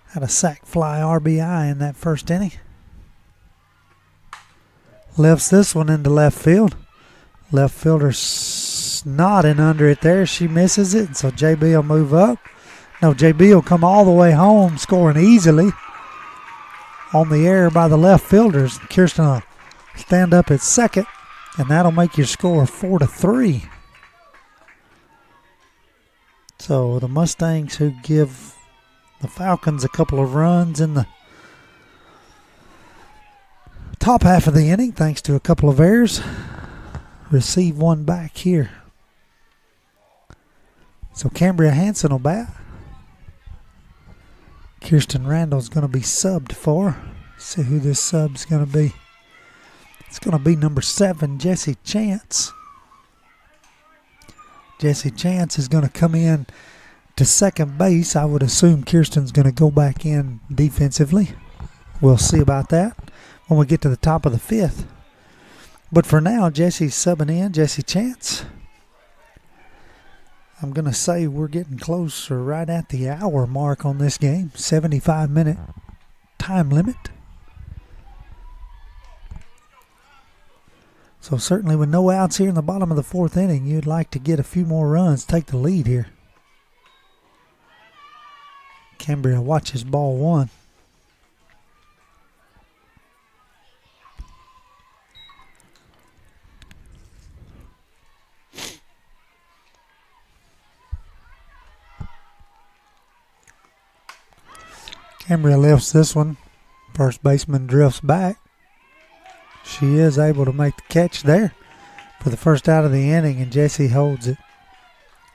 had a sac fly RBI in that first inning, lifts this one into left field. Left fielder nodding under it there. She misses it, so JB will move up. No, JB will come all the way home, scoring easily on the error by the left fielders. Kirsten will stand up at second, and that'll make your score 4-3. So the Mustangs, who give the Falcons a couple of runs in the top half of the inning, thanks to a couple of errors, receive one back here. So Cambria Hansen will bat. Kirsten Randall's going to be subbed for. See who this sub's going to be. It's going to be number 7, Jessie Chance. Jessie Chance is going to come in to second base. I would assume Kirsten's going to go back in defensively. We'll see about that when we get to the top of the 5th. But for now, Jessie's subbing in, Jessie Chance. I'm going to say we're getting closer right at the hour mark on this game. 75-minute time limit. So certainly with no outs here in the bottom of the 4th inning, you'd like to get a few more runs, take the lead here. Cambria watches ball one. Cambria lifts this one. First baseman drifts back. She is able to make the catch there for the first out of the inning, and Jesse holds it.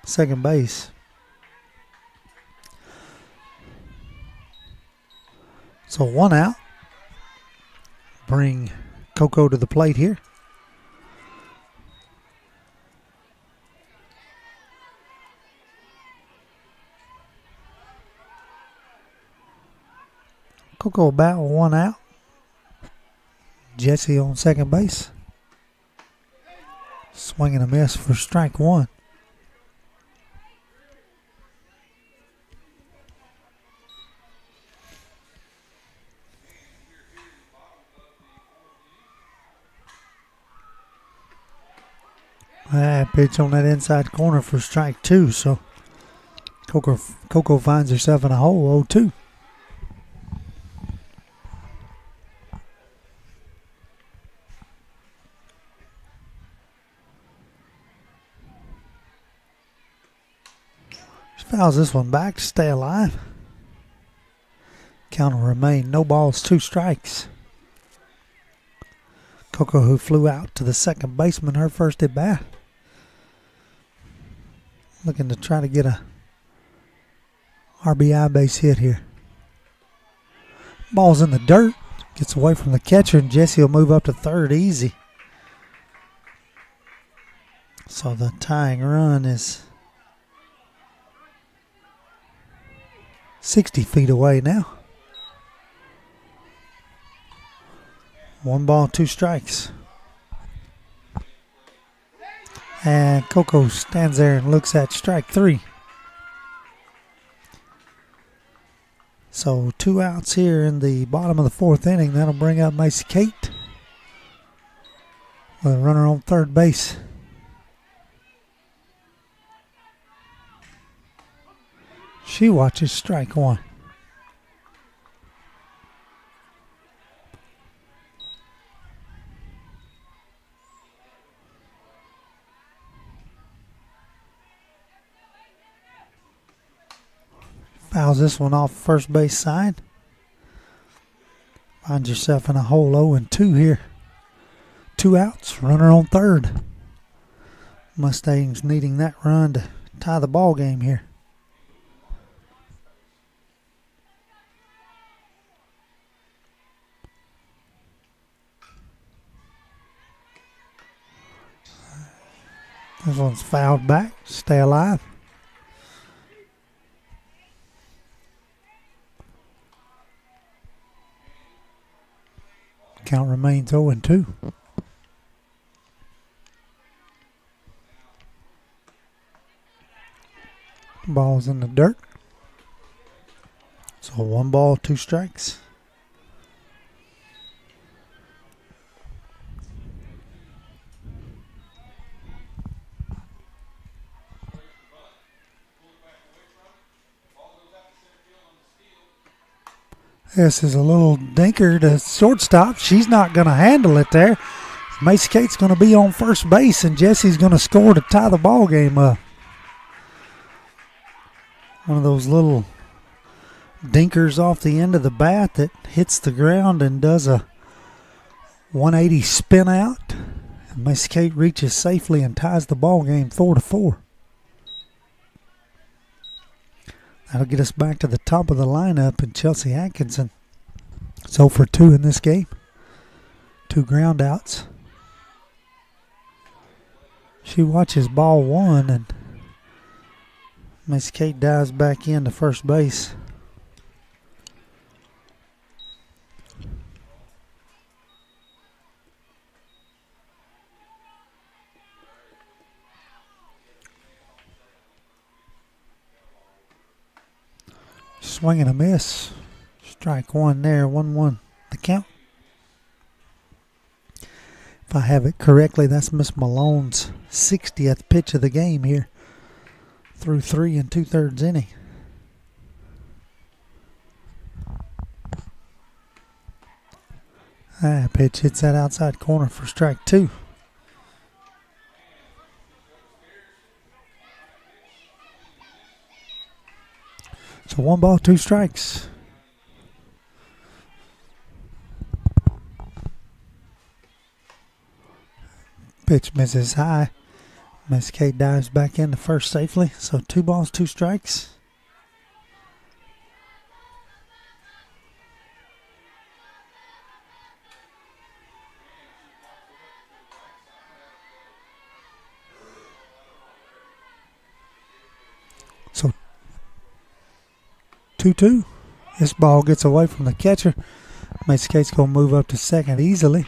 Second base. So 1 out. Bring Coco to the plate here. Coco about 1 out. Jesse on second base. Swing and a miss for strike one. Pitch on that inside corner for strike two. So Coco finds herself in a hole, 0-2. She fouls this one back to stay alive. Count will remain no balls, 2 strikes. Coco, who flew out to the second baseman, her first at bat. Looking to try to get a RBI base hit here. Ball's in the dirt. Gets away from the catcher, and Jesse will move up to third easy. So the tying run is 60 feet away now. 1 ball, 2 strikes. And Coco stands there and looks at strike 3. So 2 outs here in the bottom of the 4th inning. That'll bring up Macy Kate with a runner on third base. She watches strike 1. Fouls this one off first base side. Finds yourself in a hole 0-2 here. 2 outs, runner on third. Mustangs needing that run to tie the ball game here. This one's fouled back. Stay alive. Count remains 0-2. Ball's in the dirt. So 1 ball, 2 strikes. This is a little dinker to shortstop. She's not going to handle it there. Macy Kate's going to be on first base, and Jesse's going to score to tie the ball game up. One of those little dinkers off the end of the bat that hits the ground and does a 180 spin out. And Macy Kate reaches safely and ties the ball game 4-4. That'll get us back to the top of the lineup, and Chelsea Atkinson. So for 2 in this game. 2 ground outs. She watches ball 1, and Miss Kate dives back into first base. Swing and a miss. Strike 1 there. 1-1 the count. If I have it correctly, that's Miss Malone's 60th pitch of the game here through 3 2/3 inning. Pitch hits that outside corner for strike 2. So 1 ball, 2 strikes. Pitch misses high. Miss Kate dives back into first safely. So 2 balls, 2 strikes. So 2-2. This ball gets away from the catcher. Miss Kate's going to move up to second easily.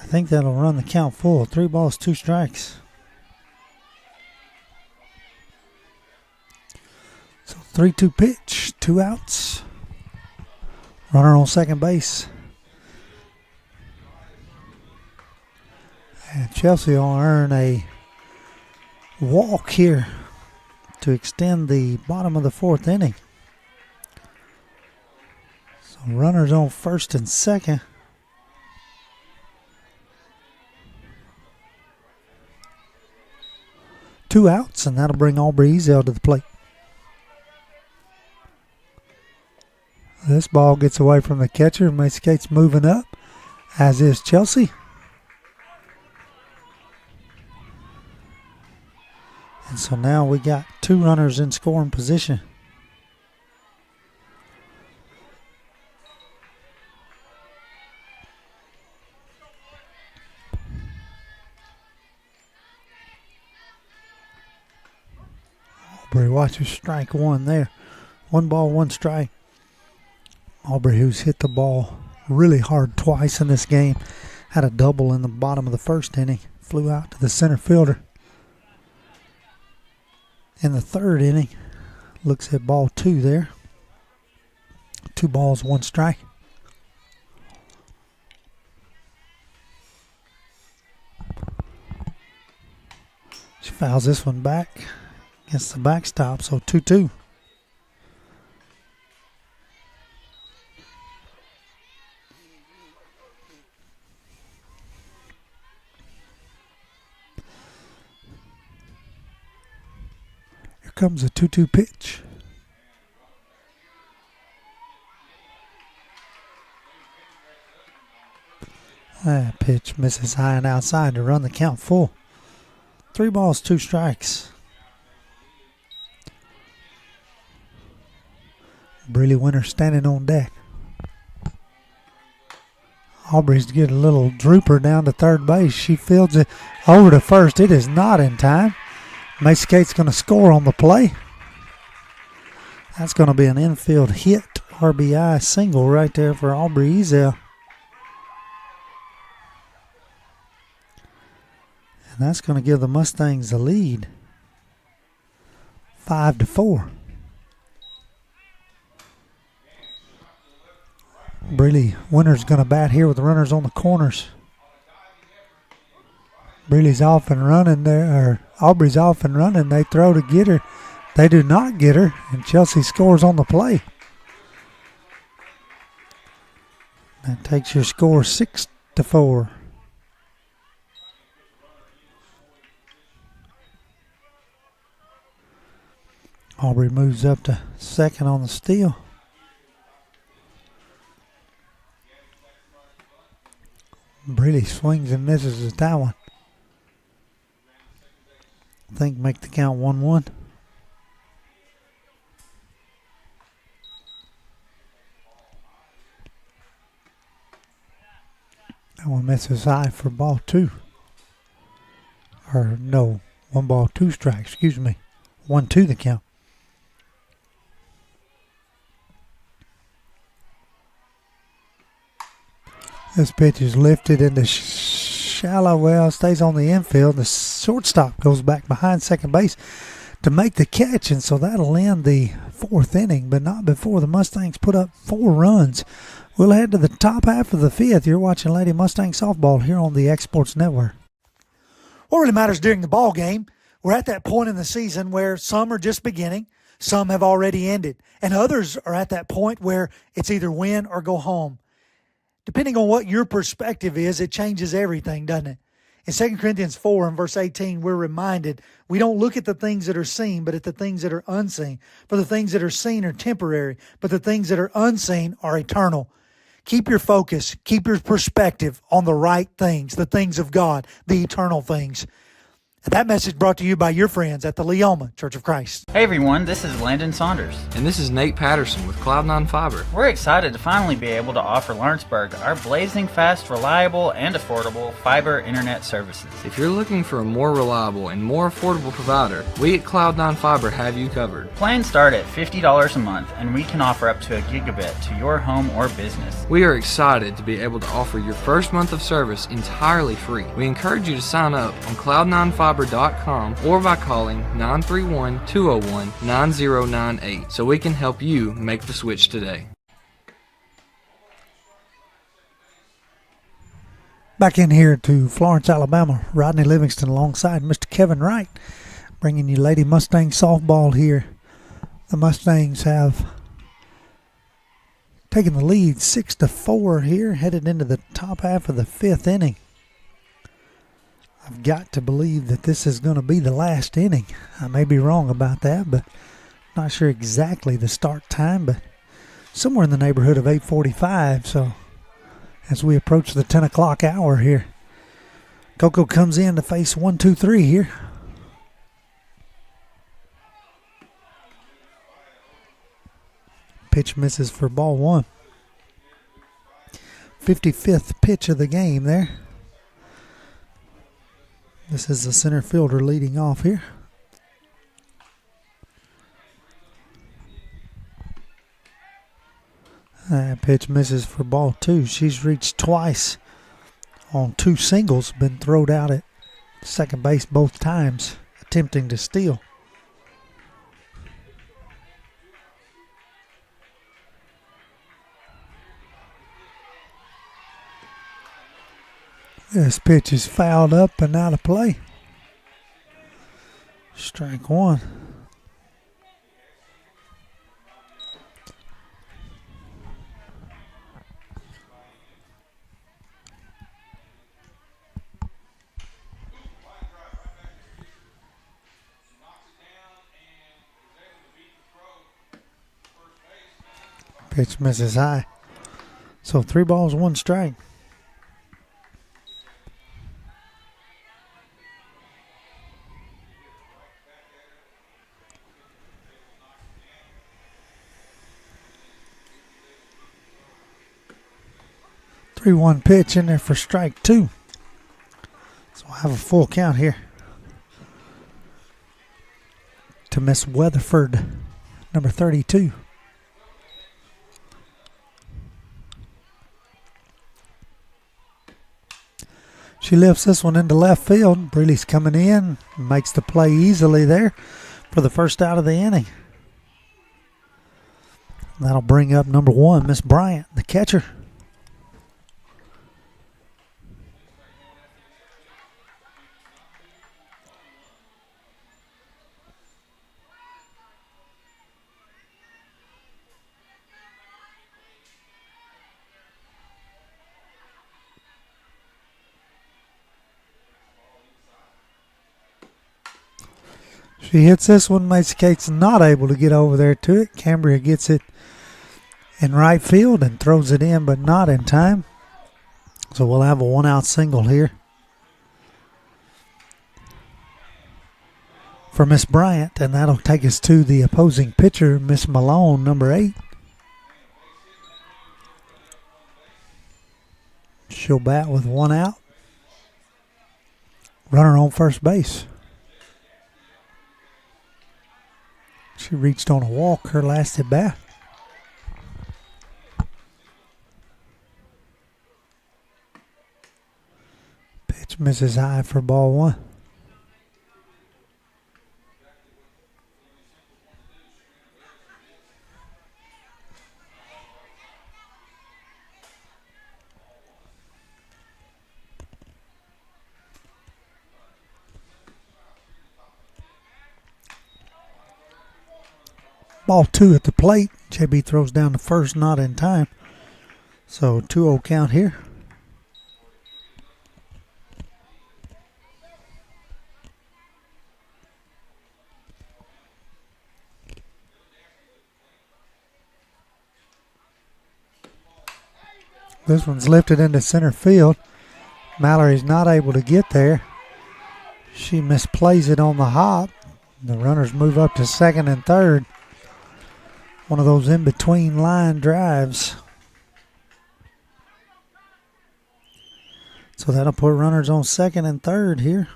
I think that'll run the count full. 3 balls, 2 strikes. So 3-2 pitch, 2 outs. Runner on second base. And Chelsea will earn a walk here to extend the bottom of the 4th inning. So runners on first and second. Two outs, and that'll bring Aubrey Ezel to the plate. This ball gets away from the catcher. Macy Kate's moving up, as is Chelsea. And so now we got 2 runners in scoring position. Aubrey watches strike 1 there. 1 ball, 1 strike. Aubrey, who's hit the ball really hard twice in this game, had a double in the bottom of the 1st inning. Flew out to the center fielder. In the 3rd inning, looks at ball 2 there. 2 balls, 1 strike. She fouls this one back against the backstop, so 2-2. Comes a 2-2 pitch. That pitch misses high and outside to run the count full. 3 balls, 2 strikes. Breely Winter standing on deck. Aubrey's getting a little drooper down to third base. She fields it over to first. It is not in time. Macy Kate's going to score on the play. That's going to be an infield hit, RBI single right there for Aubrey Ezel. And that's going to give the Mustangs the lead. 5-4. Breely Winter's going to bat here with the runners on the corners. Breely's off and running there, or Aubrey's off and running. They throw to get her. They do not get her, and Chelsea scores on the play. That takes your score 6-4. Aubrey moves up to second on the steal. Breely swings and misses at that one. I think make the count 1-1. That one misses high for ball 2. Or no, 1 ball, 2 strikes, excuse me. 1-2 the count. This pitch is lifted into shallow well, stays on the infield. The shortstop goes back behind second base to make the catch, and so that'll end the 4th inning, but not before the Mustangs put up 4 runs. We'll head to the top half of the 5th. You're watching Lady Mustang Softball here on the X Sports Network. What really matters during the ball game We're at that point in the season where some are just beginning, some have already ended, and others are at that point where it's either win or go home. Depending on what your perspective is, it changes everything, doesn't it? In 2 Corinthians 4 and verse 18, we're reminded we don't look at the things that are seen, but at the things that are unseen. For the things that are seen are temporary, but the things that are unseen are eternal. Keep your focus, keep your perspective on the right things, the things of God, the eternal things. And that message brought to you by your friends at the Leoma Church of Christ. Hey everyone, this is Landon Saunders. And this is Nate Patterson with Cloud9 Fiber. We're excited to finally be able to offer Lawrenceburg our blazing fast, reliable, and affordable fiber internet services. If you're looking for a more reliable and more affordable provider, we at Cloud9 Fiber have you covered. Plans start at $50 a month, and we can offer up to a gigabit to your home or business. We are excited to be able to offer your first month of service entirely free. We encourage you to sign up on Cloud9Fiber.com or by calling 931-201-9098 so we can help you make the switch today. Back in here to Florence, Alabama, Rodney Livingston alongside Mr. Kevin Wright, bringing you Lady Mustang softball here. The Mustangs have taken the lead 6-4 here, headed into the top half of the fifth inning. I've got to believe that this is going to be the last inning. I may be wrong about that, but not sure exactly the start time, but somewhere in the neighborhood of 8:45. So as we approach the 10 o'clock hour here, Coco comes in to face 1-2-3 here. Pitch misses for ball one. 55th pitch of the game there. This is the center fielder leading off here. That pitch misses for ball two. She's reached twice on two singles, been thrown out at second base both times, attempting to steal. This pitch is fouled up and out of play. Strike one. Pitch misses high. So 3 balls, 1 strike. One pitch in there for strike two. So we'll have a full count here to Miss Weatherford, number 32. She lifts this one into left field. Breeley's coming in, makes the play easily there for the first out of the inning. That'll bring up number 1, Miss Bryant, the catcher. She hits this one. Macy Cates not able to get over there to it. Cambria gets it in right field and throws it in, but not in time. So we'll have a 1-out single here for Miss Bryant, and that'll take us to the opposing pitcher, Miss Malone, number 8. She'll bat with 1 out. Runner on first base. She reached on a walk her last at bat. Pitch misses high for ball 1. Ball 2 at the plate. JB throws down the first, not in time. So 2-0 count here. This one's lifted into center field. Mallory's not able to get there. She misplays it on the hop. The runners move up to second and third. One of those in-between line drives. So that'll put runners on second and third here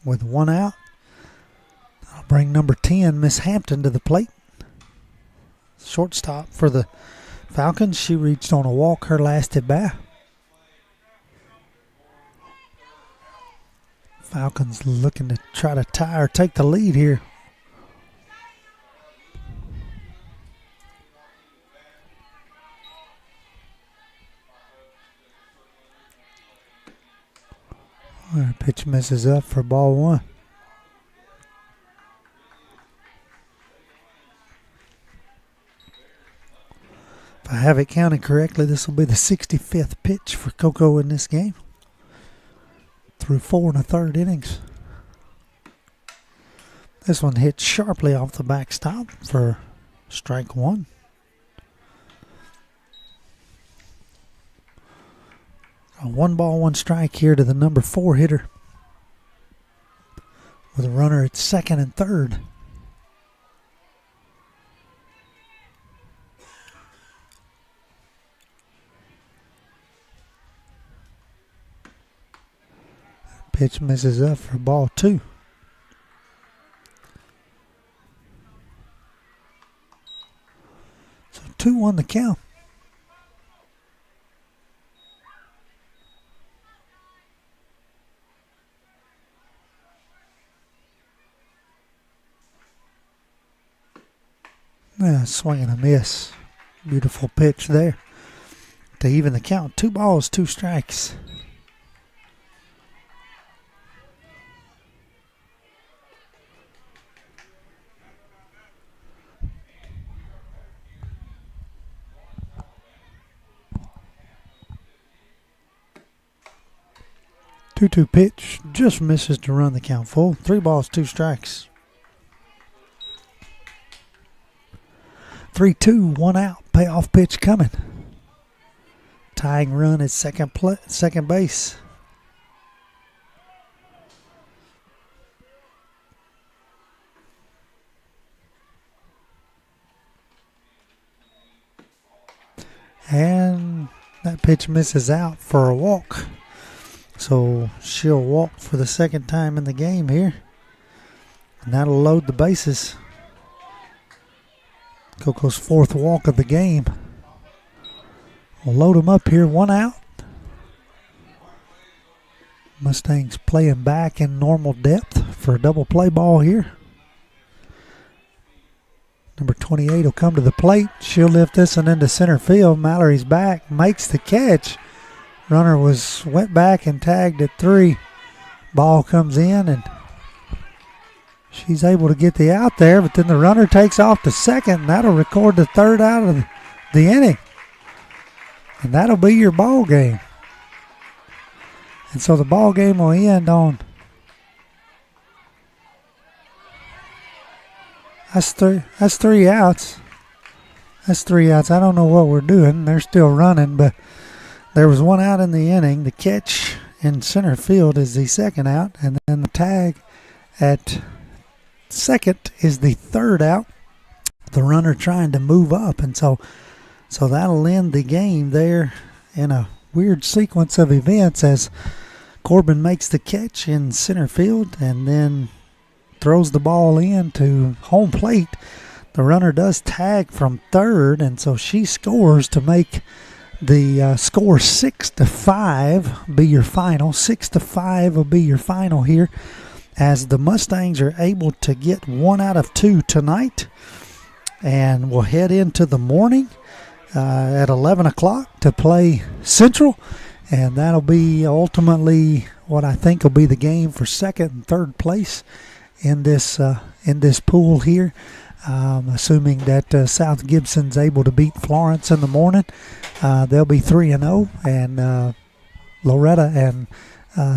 with one out. That'll bring number 10, Miss Hampton, to the plate. Shortstop for the Falcons. She reached on a walk her last at bat. Falcons looking to try to tie or take the lead here. Pitch misses up for ball 1. If I have it counted correctly, this will be the 65th pitch for Coco in this game. Through 4 1/3 innings. This one hit sharply off the backstop for strike 1. A 1-1 strike here to the number 4 hitter, with a runner at second and third. Pitch misses up for ball 2. So 2-1 the count. Swing and a miss. Beautiful pitch there to even the count. 2 balls, 2 strikes. Two pitch just misses to run the count full. 3 balls, 2 strikes. 3-2, 1 out. Payoff pitch coming. Tying run at second base. And that pitch misses out for a walk. So she'll walk for the second time in the game here. And that'll load the bases. Coco's 4th walk of the game. We'll load them up here, 1 out. Mustangs playing back in normal depth for a double play ball here. Number 28 will come to the plate. She'll lift this one into center field. Mallory's back, makes the catch. Runner went back and tagged at 3. Ball comes in and she's able to get the out there, but then the runner takes off to second, and that'll record the 3rd out of the inning. And that'll be your ball game. And so the ball game will end on. That's 3 outs. That's 3 outs. I don't know what we're doing. They're still running, but there was 1 out in the inning. The catch in center field is the 2nd out, and then the tag at second is the 3rd out. The runner trying to move up, and so that'll end the game there in a weird sequence of events as Corbin makes the catch in center field and then throws the ball in to home plate. The runner does tag from 3rd, and so she scores to make the score 6-5 be your final. 6-5 will be your final here, as the Mustangs are able to get 1 out of 2 tonight. And we'll head into the morning at 11 o'clock to play Central. And that'll be ultimately what I think will be the game for 2nd and 3rd place in this pool here. Assuming that South Gibson's able to beat Florence in the morning, they'll be 3-0, and Loretto and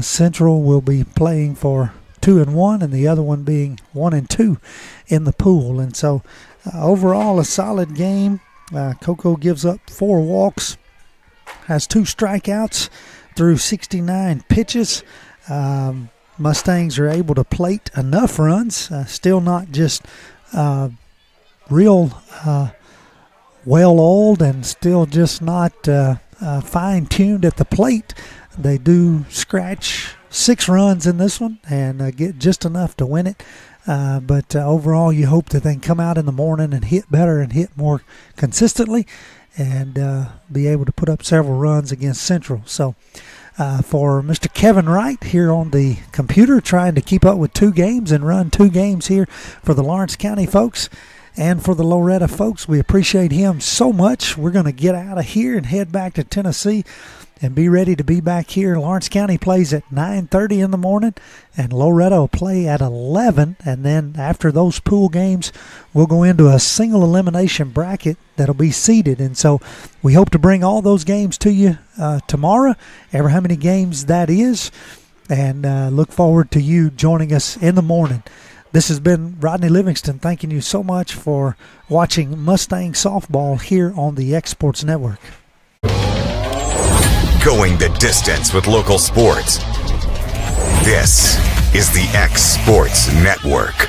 Central will be playing for 2-1, and the other one being 1-2 in the pool. And so overall a solid game. Cocoa gives up 4 walks, has 2 strikeouts through 69 pitches. Mustangs are able to plate enough runs, still not just real well-oiled and still just not fine-tuned at the plate. They do scratch 6 runs in this one and get just enough to win it. But overall, you hope that they can come out in the morning and hit better and hit more consistently and be able to put up several runs against Central. So for Mr. Kevin Wright here on the computer, trying to keep up with 2 games and run 2 games here for the Lawrence County folks and for the Loretto folks, we appreciate him so much. We're going to get out of here and head back to Tennessee and be ready to be back here. Lawrence County plays at 9:30 in the morning, and Loretto play at 11. And then after those pool games, we'll go into a single elimination bracket that'll be seeded. And so we hope to bring all those games to you tomorrow, ever how many games that is, and look forward to you joining us in the morning. This has been Rodney Livingston thanking you so much for watching Mustang Softball here on the X Sports Network. Going the distance with local sports. This is the X Sports Network.